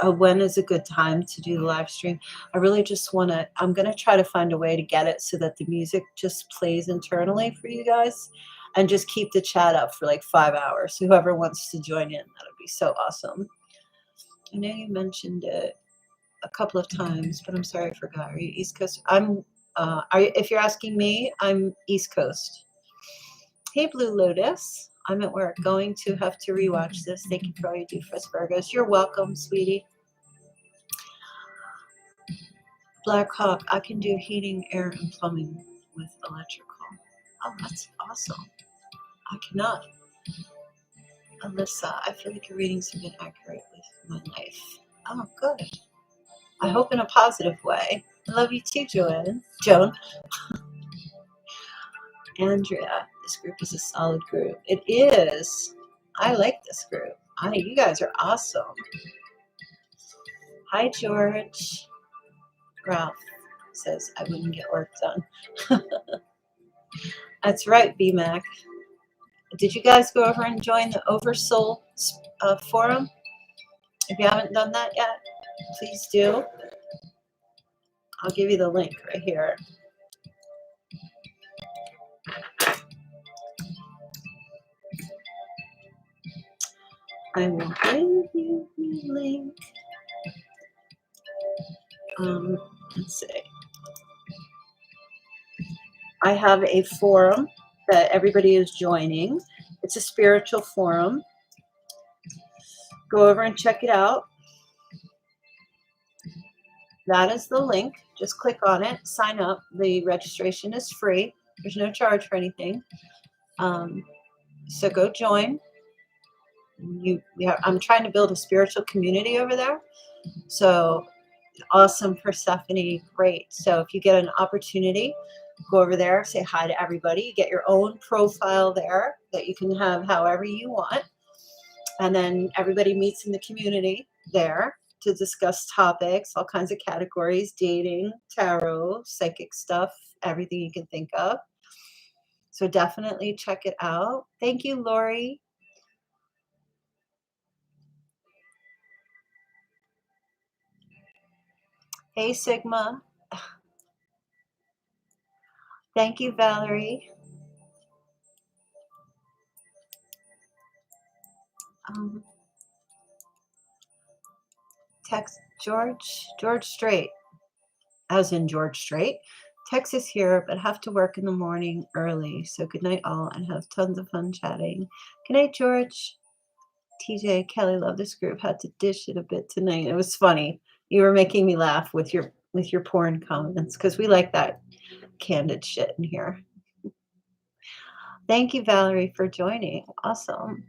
S1: When is a good time to do the live stream? I really just want to, I'm going to try to find a way to get it so that the music just plays internally for you guys and just keep the chat up for like 5 hours. Whoever wants to join in, that would be so awesome. I know you mentioned it a couple of times, but I'm sorry I forgot. Are you East Coast? If you're asking me, I'm East Coast. Hey, Blue Lotus. I'm at work. Going to have to rewatch this. Thank you for all you do for us, Virgos. You're welcome, sweetie. Black Hawk. I can do heating, air, and plumbing with electrical. Oh, that's awesome. I cannot. Alyssa, I feel like your readings have been accurate with my life. Oh, good. I hope in a positive way. I love you too, Joan. Andrea, this group is a solid group. It is. I like this group. You guys are awesome. Hi, George. Ralph says I wouldn't get work done. That's right, BMAC. Did you guys go over and join the Oversoul forum? If you haven't done that yet, please do. I'll give you the link right here. I will give you the link. Let's see. I have a forum that everybody is joining. It's a spiritual forum. Go over and check it out. that is the link. Just click on it, sign up. The registration is free. There's no charge for anything. So go join. I'm trying to build a spiritual community over there. So awesome, Persephone, great. So if you get an opportunity, go over there, say hi to everybody. You get your own profile there that you can have however you want. And then everybody meets in the community there to discuss topics, all kinds of categories, dating, tarot, psychic stuff, everything you can think of. So definitely check it out. Thank you, Lori. Hey, Sigma. Thank you, Valerie. Text George Strait. I was in George Strait. Texas here, but have to work in the morning early. So good night all and have tons of fun chatting. Good night, George. TJ, Kelly, love this group. Had to dish it a bit tonight. It was funny. You were making me laugh with your porn comments because we like that candid shit in here. Thank you, Valerie, for joining. Awesome.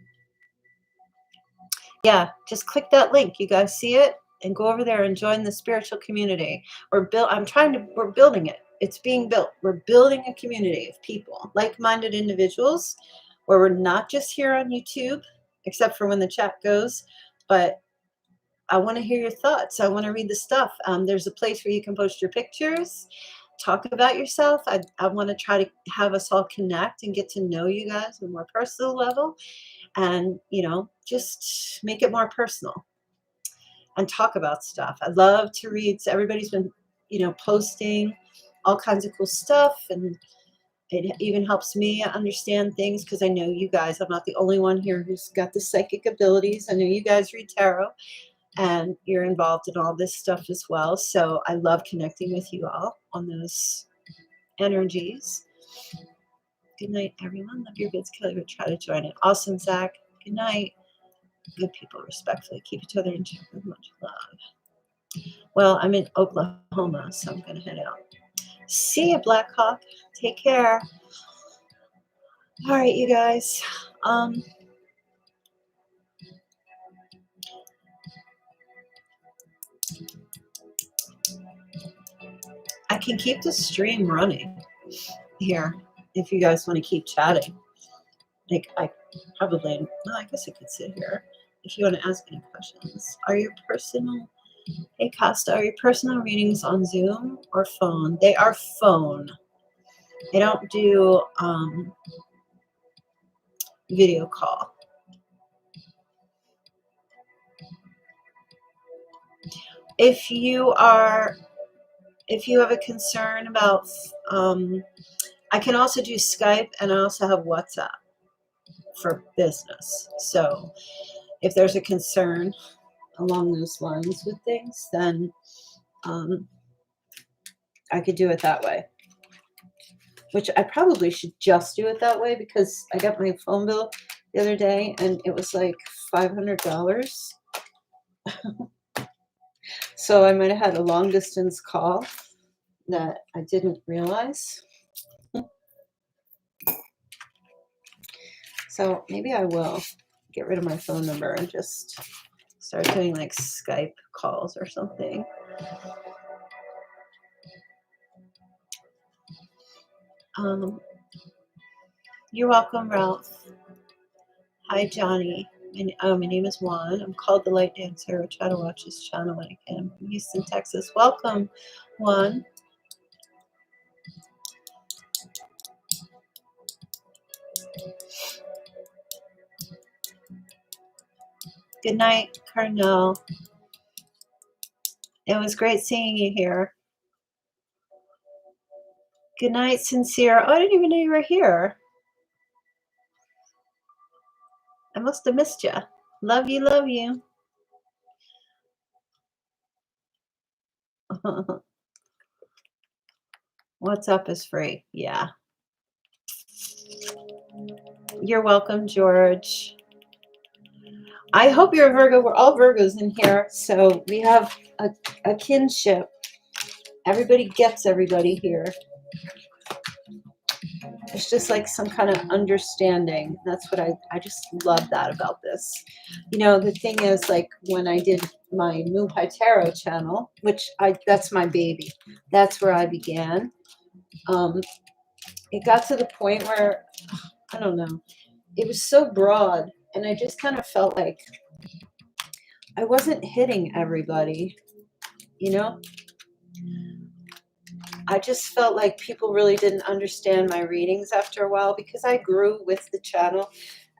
S1: Yeah, just click that link. You guys see it? And go over there and join the spiritual community. We're building it. It's being built. We're building a community of people, like-minded individuals, where we're not just here on YouTube, except for when the chat goes, but I want to hear your thoughts. I want to read the stuff. There's a place where you can post your pictures, talk about yourself. I want to try to have us all connect and get to know you guys on a more personal level. And, just make it more personal and talk about stuff. I love to read. So everybody's been, posting all kinds of cool stuff. And it even helps me understand things because I know you guys. I'm not the only one here who's got the psychic abilities. I know you guys read tarot and you're involved in all this stuff as well. So I love connecting with you all on those energies. Good night, everyone. Love your vids. Kelly would try to join it. Awesome, Zach. Good night. Good people, respectfully. Keep each other in check with much love. Well, I'm in Oklahoma, so I'm going to head out. See you, Black Hawk. Take care. All right, you guys. I can keep the stream running here if you guys want to keep chatting. Like, I guess I could sit here if you want to ask any questions. Hey, Costa, are your personal readings on Zoom or phone? They are phone. I don't do video call. If you have a concern about, I can also do Skype, and I also have WhatsApp for business. So if there's a concern along those lines with things, then I could do it that way. Which I probably should just do it that way because I got my phone bill the other day and it was like $500. So I might have had a long distance call that I didn't realize. So maybe I will get rid of my phone number and just start doing like Skype calls or something. You're welcome, Ralph. Hi, Johnny. My name is Juan. I'm called the Light Dancer. I try to watch this channel when I can. I'm from Houston, Texas. Welcome, Juan. Good night, Carnell. It was great seeing you here. Good night, Sincere. Oh, I didn't even know you were here. I must have missed you. Love you, love you. What's up is free. Yeah. You're welcome, George. I hope you're a Virgo. We're all Virgos in here. So we have a kinship Everybody gets everybody here. It's just like some kind of understanding. That's what I just love that about this. You know, the thing is, like, when I did my Moon Pie Tarot channel, which that's my baby. That's where I began. It got to the point where, I don't know, it was so broad, and I just kind of felt like I wasn't hitting everybody, you know? I just felt like people really didn't understand my readings after a while because I grew with the channel.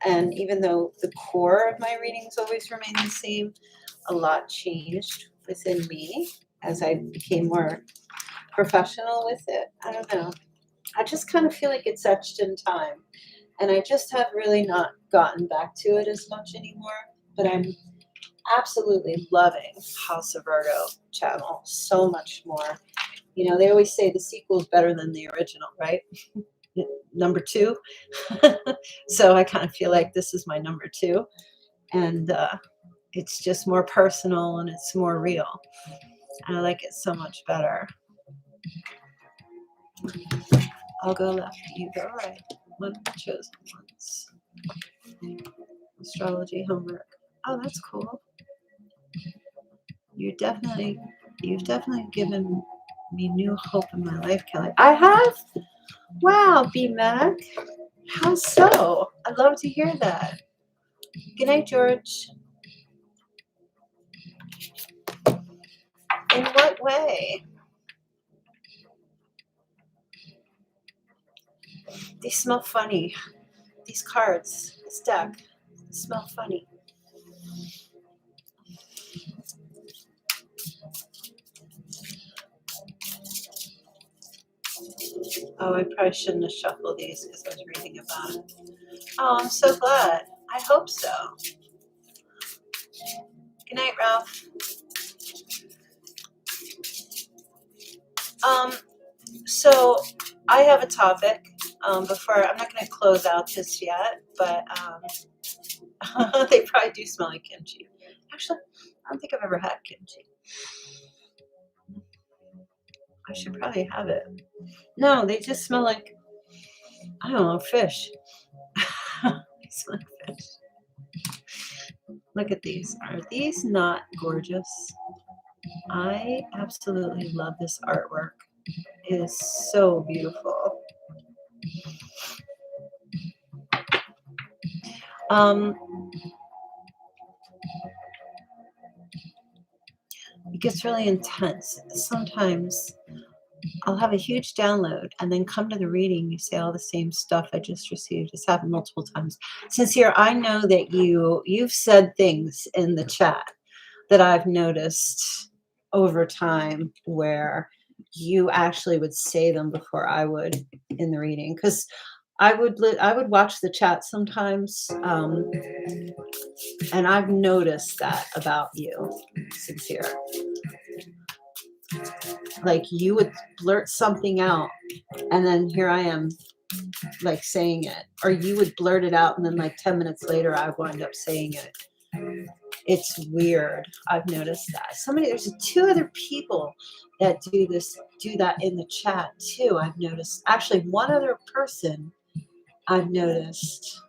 S1: And even though the core of my readings always remain the same, a lot changed within me as I became more professional with it. I don't know. I just kind of feel like it's etched in time. And I just have really not gotten back to it as much anymore. But I'm absolutely loving House of Virgo channel so much more. You know, they always say the sequel is better than the original, right? Number two. So I kind of feel like this is my number two. And it's just more personal and it's more real. And I like it so much better. I'll go left, you go right. One chosen once. Astrology homework. Oh, that's cool. You've definitely given me new hope in my life, Kelly. I have? Wow, B Mac. How so? I'd love to hear that. Good night, George. In what way? They smell funny. These cards, this deck, smell funny. Oh, I probably shouldn't have shuffled these because I was reading about it. Oh, I'm so glad. I hope so. Good night, Ralph. So I have a topic. Before I'm not going to close out just yet, but they probably do smell like kimchi. Actually, I don't think I've ever had kimchi. I should probably have it. No, they just smell like, I don't know, fish. They smell like fish. Look at these. Are these not gorgeous? I absolutely love this artwork. It is so beautiful. It gets really intense. Sometimes I'll have a huge download and then come to the reading, you say all the same stuff I just received. It's happened multiple times. Sincere, I know that you've said things in the chat that I've noticed over time where you actually would say them before I would in the reading, because I would watch the chat sometimes, and I've noticed that about you, Sincere. Like, you would blurt something out, and then here I am, like, saying it, or you would blurt it out, and then like 10 minutes later, I wind up saying it. It's weird. I've noticed that. There's two other people that do that in the chat too. I've noticed. Actually, one other person I've noticed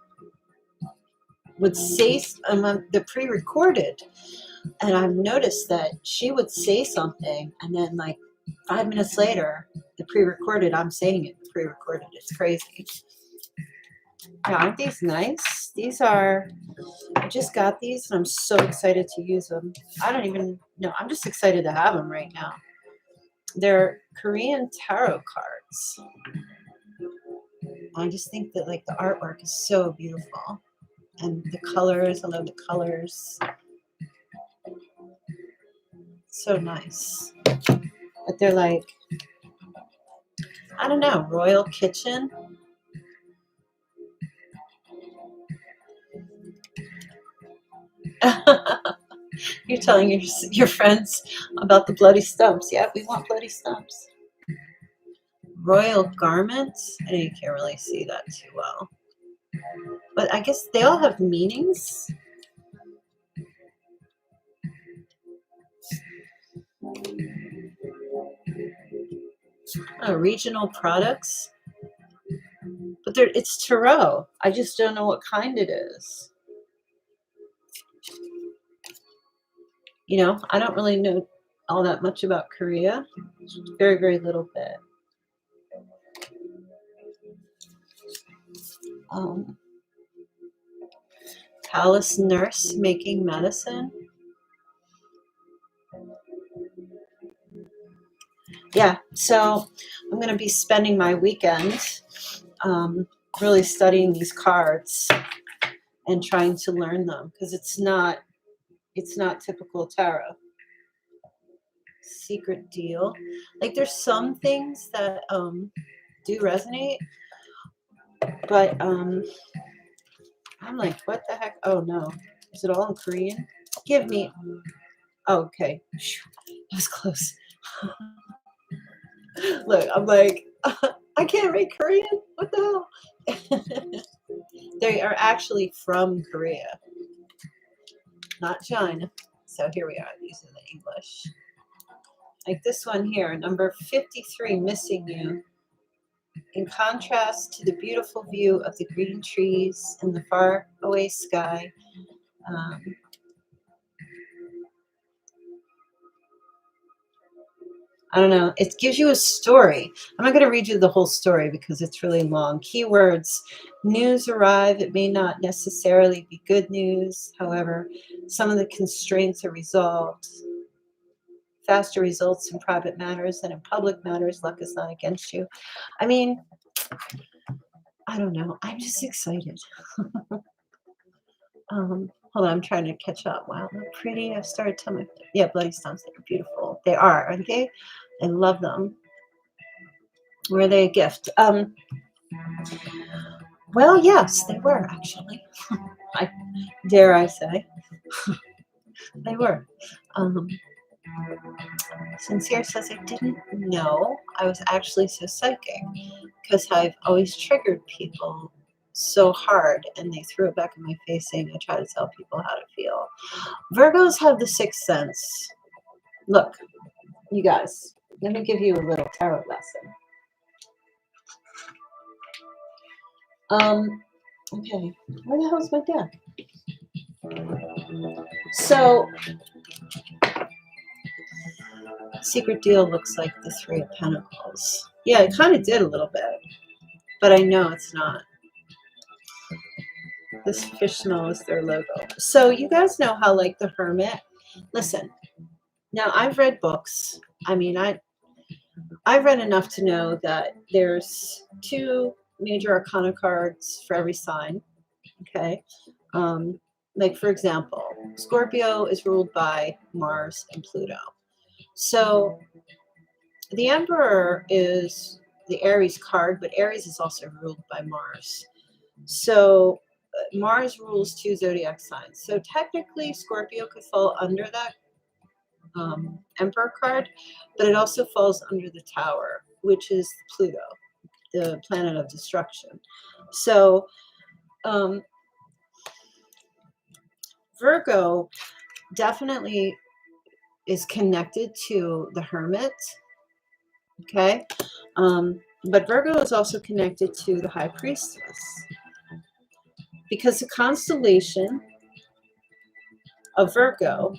S1: would say the pre-recorded, and I've noticed that she would say something, and then like 5 minutes later, the pre-recorded, I'm saying it. The pre-recorded. It's crazy. Yeah, aren't these nice? I just got these and I'm so excited to use them. I don't even know. I'm just excited to have them right now. They're Korean tarot cards. I just think that like the artwork is so beautiful. And the colors, I love the colors. So nice. But they're like, I don't know, royal kitchen. You're telling your friends about the bloody stumps. Yeah, we want bloody stumps. Royal garments. I know you can't really see that too well. But I guess they all have meanings. Regional products. But it's tarot. I just don't know what kind it is. You know, I don't really know all that much about Korea. Very, very little bit. Palace nurse making medicine. Yeah, so I'm going to be spending my weekend really studying these cards and trying to learn them because it's not typical tarot. Secret deal. Like there's some things that do resonate, but I'm like, what the heck? Oh no, is it all in Korean? Give me. Oh, okay, that was close. Look, I'm like, I can't read Korean. What the hell? They are actually from Korea, not China. So here we are. These are the English. Like this one here, number 53, missing you. In contrast to the beautiful view of the green trees and the far away sky, I don't know. It gives you a story. I'm not going to read you the whole story because it's really long. Keywords: news arrive. It may not necessarily be good news. However, some of the constraints are resolved. Faster results in private matters than in public matters. Luck is not against you. I mean, I don't know. I'm just excited. Hold on, I'm trying to catch up. Wow, they're pretty. I started telling my yeah, bloody stones. They're beautiful. They are, aren't they? I love them. Were they a gift? Well, yes, they were actually. I dare I say, they were. Um, Sincere says I didn't know I was actually so psychic because I've always triggered people so hard, and they threw it back in my face saying I try to tell people how to feel. Virgos have the sixth sense. Look, you guys, let me give you a little tarot lesson. Okay, where the hell's my deck? So, secret deal looks like the Three of Pentacles. Yeah, it kind of did a little bit, but I know it's not. This fish smell is their logo. So you guys know how like the Hermit. Listen, now I've read books. I mean, I've read enough to know that there's two major arcana cards for every sign. Okay. Like for example, Scorpio is ruled by Mars and Pluto. So the Emperor is the Aries card, but Aries is also ruled by Mars. So Mars rules two zodiac signs. So technically, Scorpio could fall under that Emperor card, but it also falls under the Tower, which is Pluto, the planet of destruction. So Virgo definitely is connected to the Hermit. Okay. But Virgo is also connected to the High Priestess because the constellation of Virgo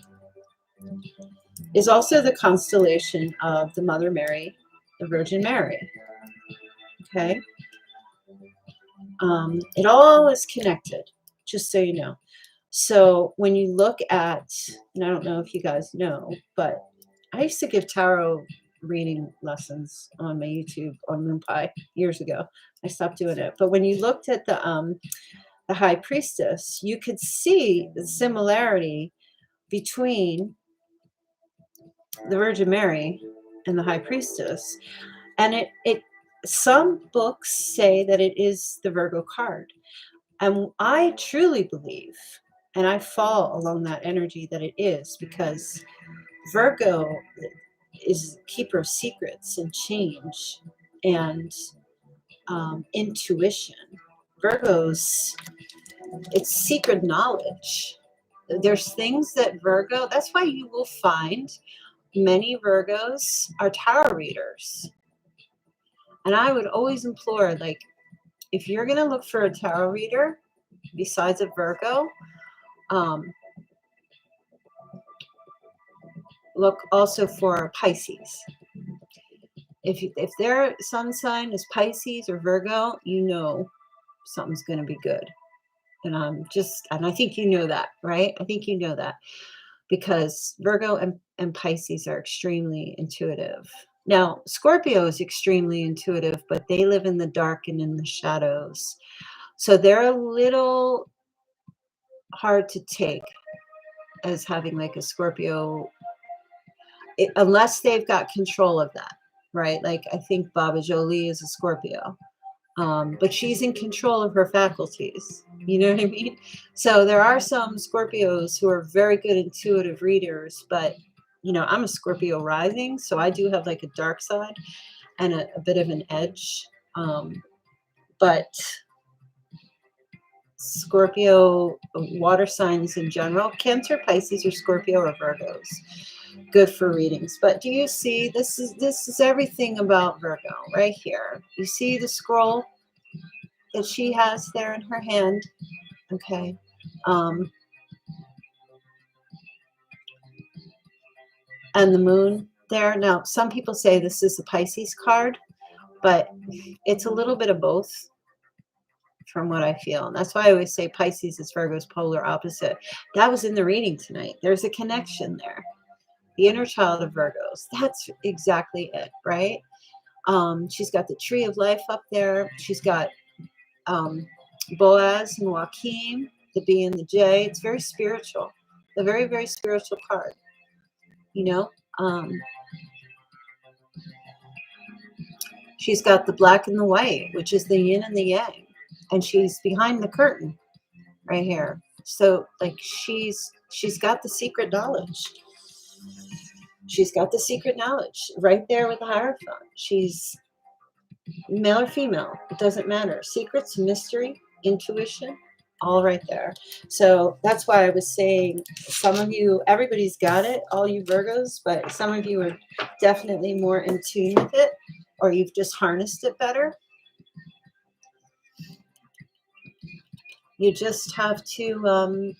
S1: is also the constellation of the Mother Mary, the Virgin Mary. Okay. It all is connected, just so you know. So when you look at, and I don't know if you guys know, but I used to give tarot reading lessons on my YouTube on Moonpie years ago. I stopped doing it. But when you looked at the High Priestess, you could see the similarity between the Virgin Mary and the High Priestess. And it some books say that it is the Virgo card. And I truly believe, and I fall along that energy, that it is, because Virgo is keeper of secrets and change and intuition. Virgo's, it's secret knowledge. There's things that Virgo, that's why you will find many Virgos are tarot readers. And I would always implore, like, if you're going to look for a tarot reader besides a Virgo, um, look also for Pisces. If their sun sign is Pisces or Virgo, you know something's going to be good. And and I think you know that, right? I think you know that because Virgo and Pisces are extremely intuitive. Now, Scorpio is extremely intuitive, but they live in the dark and in the shadows. So they're a little hard to take as having like a Scorpio, unless they've got control of that, right? Like I think Baba Jolie is a Scorpio, but she's in control of her faculties. You know what I mean? So there are some Scorpios who are very good intuitive readers, but I'm a Scorpio rising, so I do have like a dark side and a bit of an edge. But Scorpio water signs in general, Cancer, Pisces, or Scorpio or Virgos, good for readings. But do you see, this is everything about Virgo right here. You see the scroll that she has there in her hand, okay? And the moon there. Now, some people say this is a Pisces card, but it's a little bit of both from what I feel. And that's why I always say Pisces is Virgo's polar opposite. That was in the reading tonight. There's a connection there. The inner child of Virgos. That's exactly it, right? She's got the tree of life up there. She's got Boaz and Joachim, the B and the J. It's very spiritual. A very, very spiritual card. She's got the black and the white, which is the yin and the yang. And she's behind the curtain right here. So like she's got the secret knowledge. She's got the secret knowledge right there with the Hierophant. She's male or female. It doesn't matter. Secrets, mystery, intuition, all right there. So that's why I was saying some of you, everybody's got it, all you Virgos, but some of you are definitely more in tune with it, or you've just harnessed it better. You just have to,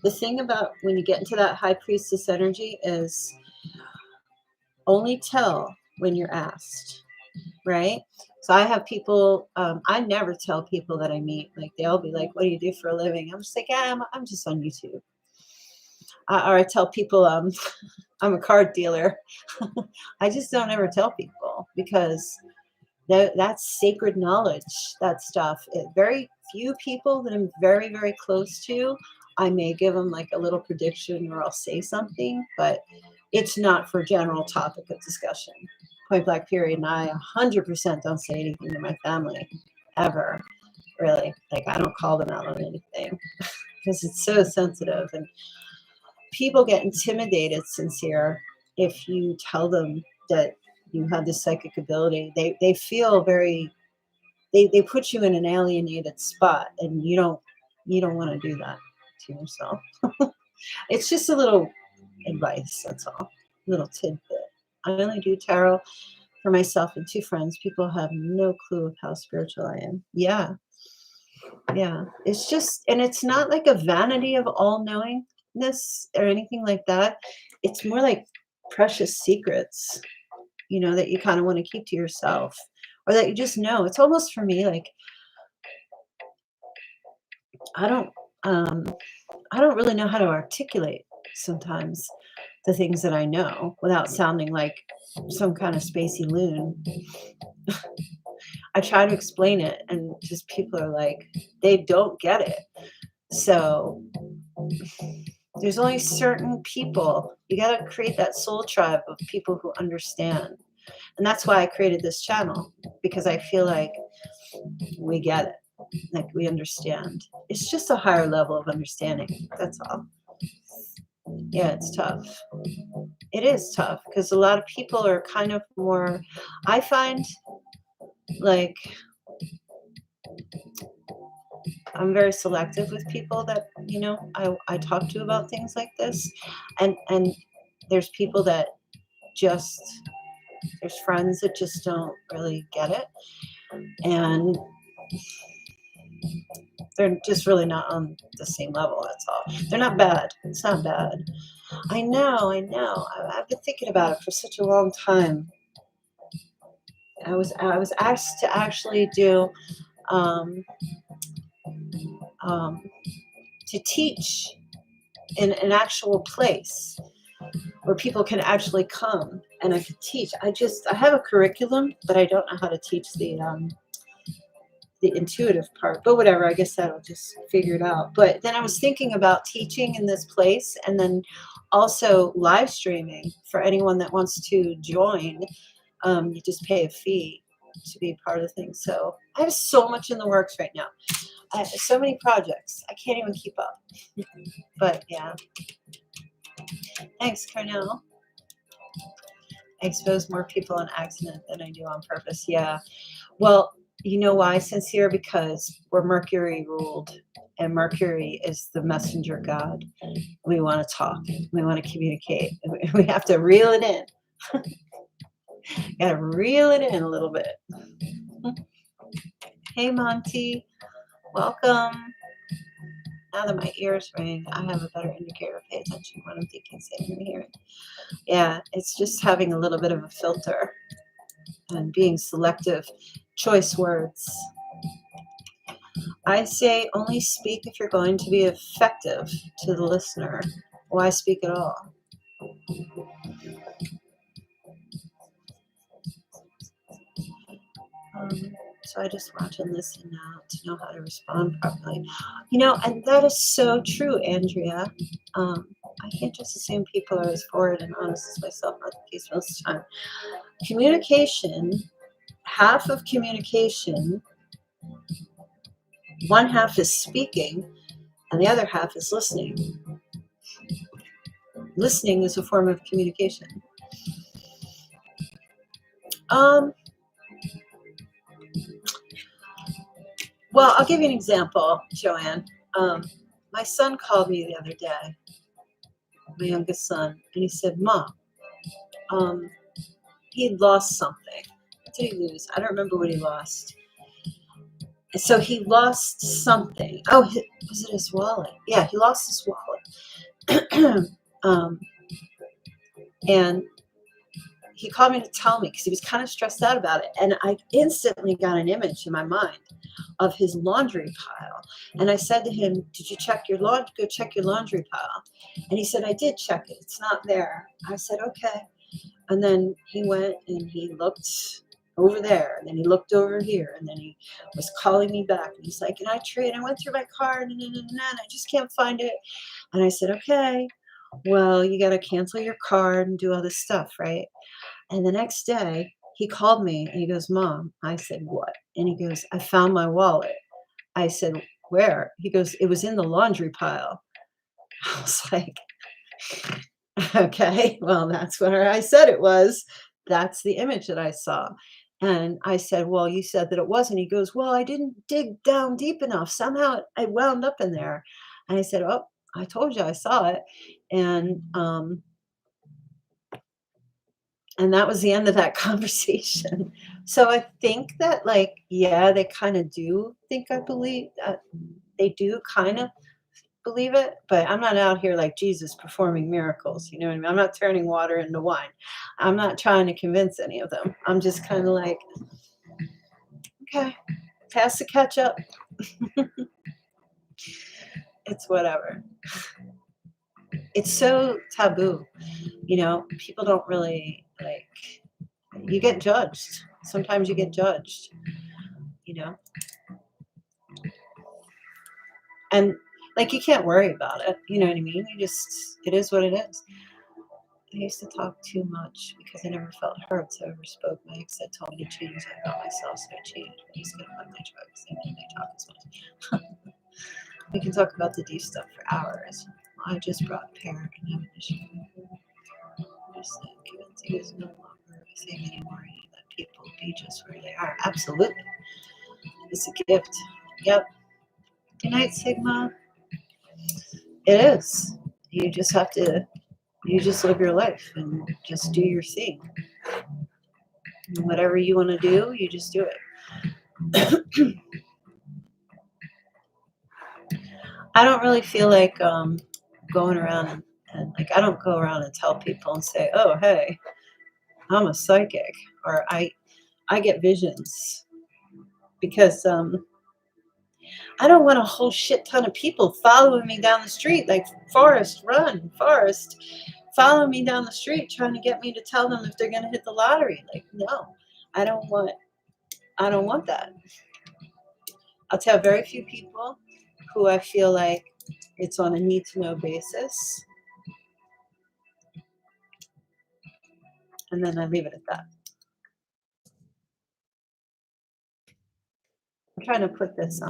S1: the thing about when you get into that high priestess energy is only tell when you're asked, right? So I have people, I never tell people that I meet, like they'll be like, what do you do for a living? I'm just like, yeah, I'm just on YouTube. Or I tell people I'm a card dealer. I just don't ever tell people because that's sacred knowledge, that stuff. Very few people that I'm very, very close to, I may give them like a little prediction or I'll say something, but it's not for general topic of discussion. Point blank period. And I 100% don't say anything to my family ever, really. Like I don't call them out on anything because it's so sensitive. And people get intimidated, Sincere, if you tell them that you have this psychic ability. They feel very, they put you in an alienated spot, and you don't want to do that to yourself. It's just a little advice, that's all. A little tidbit. I only do tarot for myself and 2 friends. People have no clue of how spiritual I am. Yeah. It's just, and it's not like a vanity of all knowingness or anything like that. It's more like precious secrets, that you kind of want to keep to yourself, or that you just know. It's almost for me like I don't really know how to articulate sometimes the things that I know without sounding like some kind of spacey loon. I try to explain it, and just people are like, they don't get it. So there's only certain people. You got to create that soul tribe of people who understand. And that's why I created this channel, because I feel like we get it. Like we understand. It's just a higher level of understanding. That's all. Yeah, it's tough. It is tough because a lot of people are kind of more, I find like I'm very selective with people that, I talk to about things like this. And there's people that just There's friends that just don't really get it. And they're just really not on the same level, that's all. They're not bad. It's not bad. I know, I know. I've been thinking about it for such a long time. I was asked to actually do um, um, to teach in an actual place where people can actually come and I could teach. I have a curriculum, but I don't know how to teach the intuitive part. But whatever, I guess that'll just figure it out. But then I was thinking about teaching in this place and then also live streaming for anyone that wants to join. You just pay a fee to be part of the thing. So I have so much in the works right now. I have so many projects. I can't even keep up. But yeah. Thanks, Carnell. I expose more people on accident than I do on purpose. Yeah. Well, you know why, Sincere? Because we're Mercury ruled, and Mercury is the messenger god. We want to talk. We want to communicate. We have to reel it in. Gotta reel it in a little bit. Hey, Monty. Welcome. Now that my ears ring, I have a better indicator to pay attention to what I'm thinking, saying, and hearing. Yeah, it's just having a little bit of a filter and being selective. Choice words. I say only speak if you're going to be effective to the listener. Why speak at all? So I just watch and listen now to know how to respond properly. You know, and that is so true, Andrea. I can't just assume people are as forward and honest as myself, not the case most of the time. Communication, half of communication, one half is speaking, and the other half is listening. Listening is a form of communication. Well, I'll give you an example, Joanne. My son called me the other day, my youngest son, and he said, Mom, he had lost something. What did he lose? I don't remember what he lost. So he lost something. Oh, was it his wallet? Yeah, he lost his wallet. And he called me to tell me because he was kind of stressed out about it. And I instantly got an image in my mind of his laundry pile. And I said to him, did you check your laundry? Go check your laundry pile. And he said, I did check it. It's not there. I said, okay. And then he went and he looked over there. And then he looked over here. And then he was calling me back. And he's like, and I went through my card and I just can't find it. And I said, okay, well, you got to cancel your card and do all this stuff, right? And the next day, he called me and he goes, Mom. I said, what? And he goes, I found my wallet. I said, where? He goes, it was in the laundry pile. I was like, okay, well, that's where I said it was. That's the image that I saw. And I said, well, you said that it wasn't. He goes, well, I didn't dig down deep enough. Somehow I wound up in there. And I said, oh, I told you I saw it. And that was the end of that conversation. So I think that, like, yeah, they kind of do think I believe that. They do kind of believe it, but I'm not out here like Jesus performing miracles. You know what I mean? I'm not turning water into wine. I'm not trying to convince any of them. I'm just kind of like, okay, pass the ketchup. It's whatever. It's so taboo. You know, people don't really like, you get judged. Sometimes you get judged, you know? And like, you can't worry about it. You know what I mean? It is what it is. I used to talk too much because I never felt heard, so I overspoke. My ex had told me to change. I felt myself, so I changed. He's going to find my drugs. They made me talk as much. We can talk about the deep stuff for hours. I just brought parent and have an issue. Just like convincing is no longer a thing anymore. You let people be just where they are. Absolutely. It's a gift. Yep. Good night, Sigma. It is. You just have to, you just live your life and just do your thing. And whatever you want to do, you just do it. I don't really feel like going around and like I don't go around and tell people and say, "Oh, hey, I'm a psychic," or I get visions because I don't want a whole shit ton of people following me down the street like Forrest, run, Forrest, follow me down the street trying to get me to tell them if they're going to hit the lottery. Like, no, I don't want I don't want that. I'll tell very few people who I feel like it's on a need to know basis, and then I leave it at that. I'm trying to put this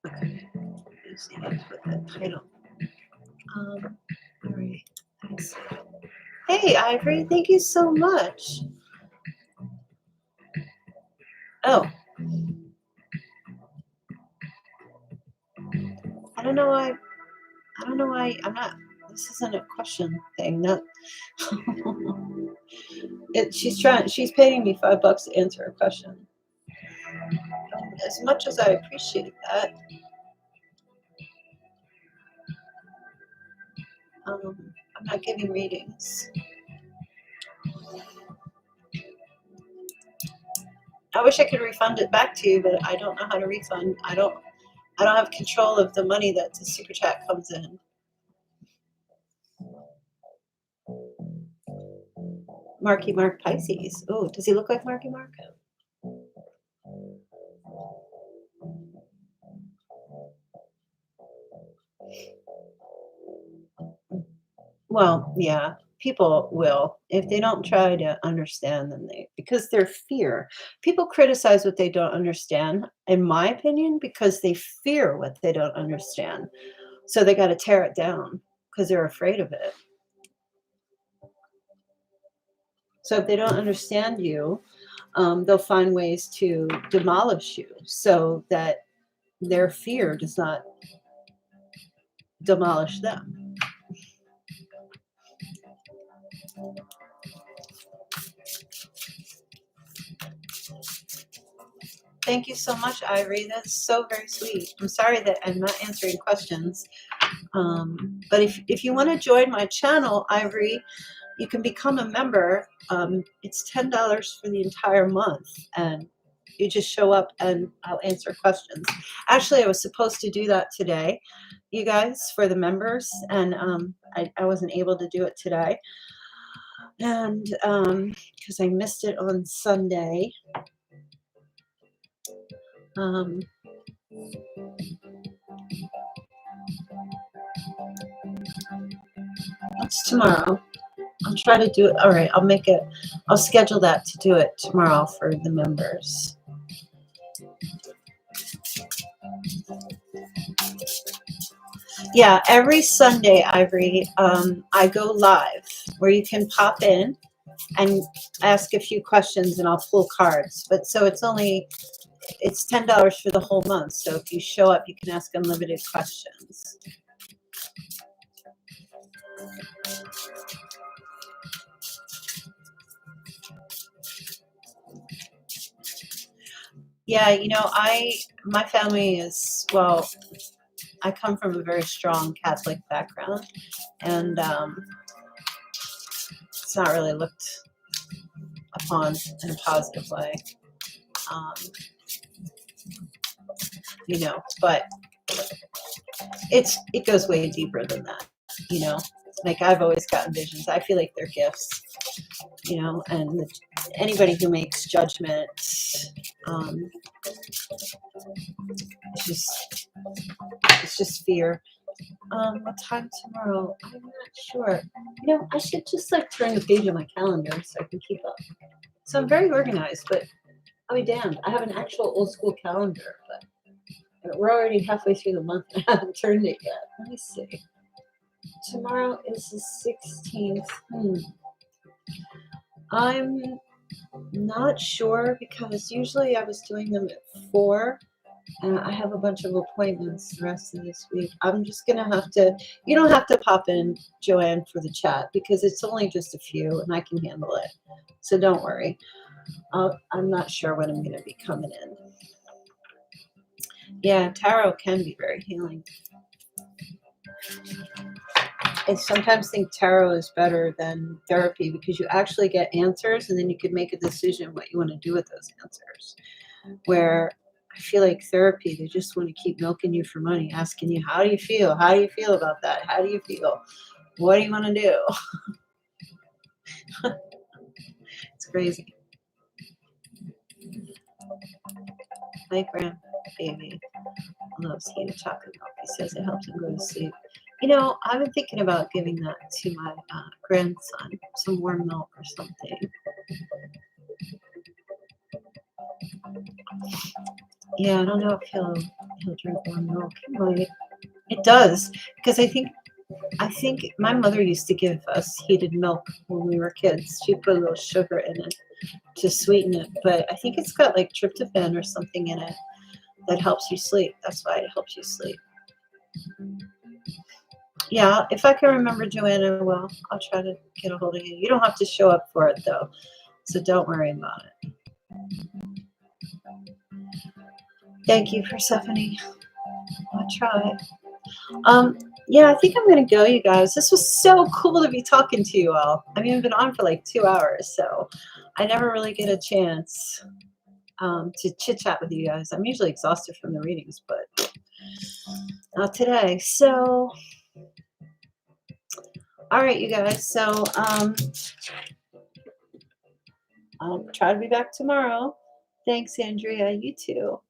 S1: okay. Let's see, let's put that title. All right. Thanks. Hey, Ivory, thank you so much. Oh, I don't know why. I don't know why I'm not. This isn't a question thing. Not. She's trying. She's paying me $5 to answer a question. As much as I appreciate that, I'm not giving readings. I wish I could refund it back to you, but I don't know how to refund. I don't have control of the money that the super chat comes in. Marky Mark Pisces. Oh, does he look like Marky Mark? Well, yeah, people will. If they don't try to understand, then because their fear. People criticize what they don't understand, in my opinion, because they fear what they don't understand. So they got to tear it down because they're afraid of it. So if they don't understand you, they'll find ways to demolish you so that their fear does not demolish them. Thank you so much, Ivory. That's so very sweet. I'm sorry that I'm not answering questions. But if you want to join my channel, Ivory, you can become a member. It's $10 for the entire month. And you just show up and I'll answer questions. Actually, I was supposed to do that today, you guys, for the members. And I wasn't able to do it today. And because I missed it on Sunday. It's tomorrow. I'll try to do it. All right, I'll schedule that to do it tomorrow for the members. Yeah, every Sunday, Ivory, I go live where you can pop in and ask a few questions and I'll pull cards. But so it's $10 for the whole month. So if you show up, you can ask unlimited questions. Yeah, my family is, well, I come from a very strong Catholic background, and it's not really looked upon in a positive way. But it goes way deeper than that. Like I've always gotten visions. I feel like they're gifts. And anybody who makes judgment, it's just It's just fear. What time tomorrow? I'm not sure. You know, I should just like turn the page on my calendar so I can keep up. So I'm very organized, but I'll be damned. I have an actual old school calendar, but we're already halfway through the month and I haven't turned it yet. Let me see. Tomorrow is the 16th. I'm not sure because usually I was doing them at 4. And I have a bunch of appointments the rest of this week. I'm just going to have to, you don't have to pop in, Joanne, for the chat because it's only just a few and I can handle it. So don't worry. I'm not sure when I'm going to be coming in. Yeah, tarot can be very healing. I sometimes think tarot is better than therapy because you actually get answers and then you can make a decision what you want to do with those answers. Where I feel like therapy, they just want to keep milking you for money, asking you, how do you feel? How do you feel about that? How do you feel? What do you want to do? It's crazy. My grandbaby loves heated chocolate milk. He says it helps him go to sleep. You know, I've been thinking about giving that to my grandson, some warm milk or something. Yeah, I don't know if he'll drink warm milk. He might. It does, because I think my mother used to give us heated milk when we were kids. She put a little sugar in it to sweeten it, but I think it's got like tryptophan or something in it that helps you sleep. That's why it helps you sleep. Yeah, if I can remember, Joanna, well, I'll try to get a hold of you. You don't have to show up for it though, so don't worry about it. Thank you, Persephone. I'll try. Yeah, I think I'm going to go, you guys. This was so cool to be talking to you all. I mean, I've been on for like 2 hours, so I never really get a chance to chit-chat with you guys. I'm usually exhausted from the readings, but not today. So, all right, you guys. So, I'll try to be back tomorrow. Thanks, Andrea. You too.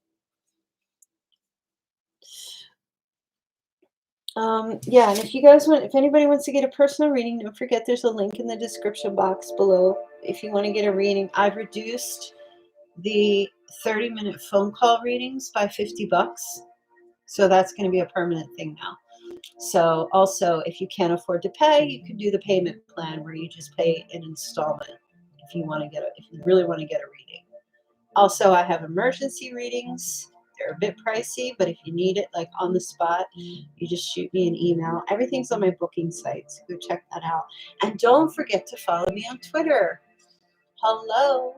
S1: Yeah, and if you guys want, if anybody wants to get a personal reading, don't forget there's a link in the description box below. If you want to get a reading, I've reduced the 30-minute phone call readings by $50. So that's going to be a permanent thing now. So also, if you can't afford to pay, you can do the payment plan where you just pay an installment if you really want to get a reading. Also, I have emergency readings. They're a bit pricey, but if you need it like on the spot, you just shoot me an email. Everything's on my booking site, so go check that out. And don't forget to follow me on Twitter. Hello,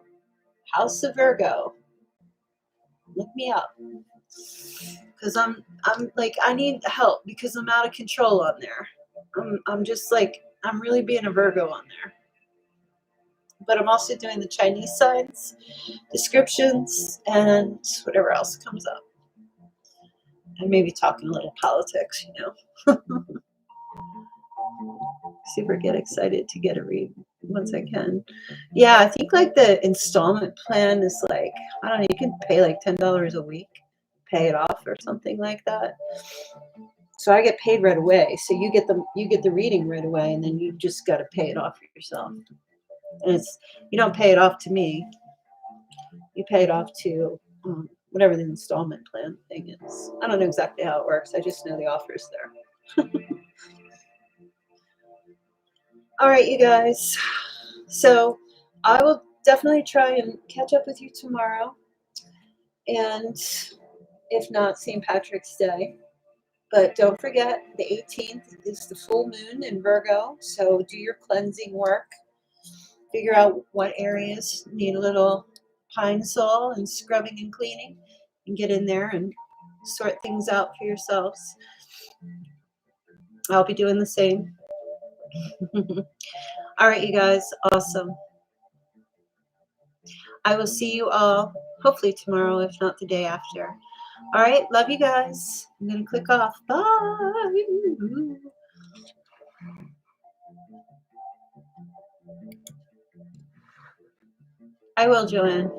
S1: House of Virgo. Look me up. Because I'm like, I need help because I'm out of control on there. I'm just like, I'm really being a Virgo on there. But I'm also doing the Chinese signs, descriptions, and whatever else comes up. And maybe talking a little politics, you know. Super get excited to get a read once I can. Yeah, I think like the installment plan is like, I don't know, you can pay like $10 a week, pay it off or something like that. So I get paid right away. So you get the reading right away, and then you just got to pay it off yourself. And you don't pay it off to me. You pay it off to whatever the installment plan thing is. I don't know exactly how it works. I just know the offer's there. All right, you guys. So I will definitely try and catch up with you tomorrow. And if not, St. Patrick's Day. But don't forget, the 18th is the full moon in Virgo. So do your cleansing work. Figure out what areas need a little pine sol and scrubbing and cleaning. And get in there and sort things out for yourselves. I'll be doing the same. All right, you guys. Awesome. I will see you all hopefully tomorrow, if not the day after. All right. Love you guys. I'm going to click off. Bye. I will, Joanne.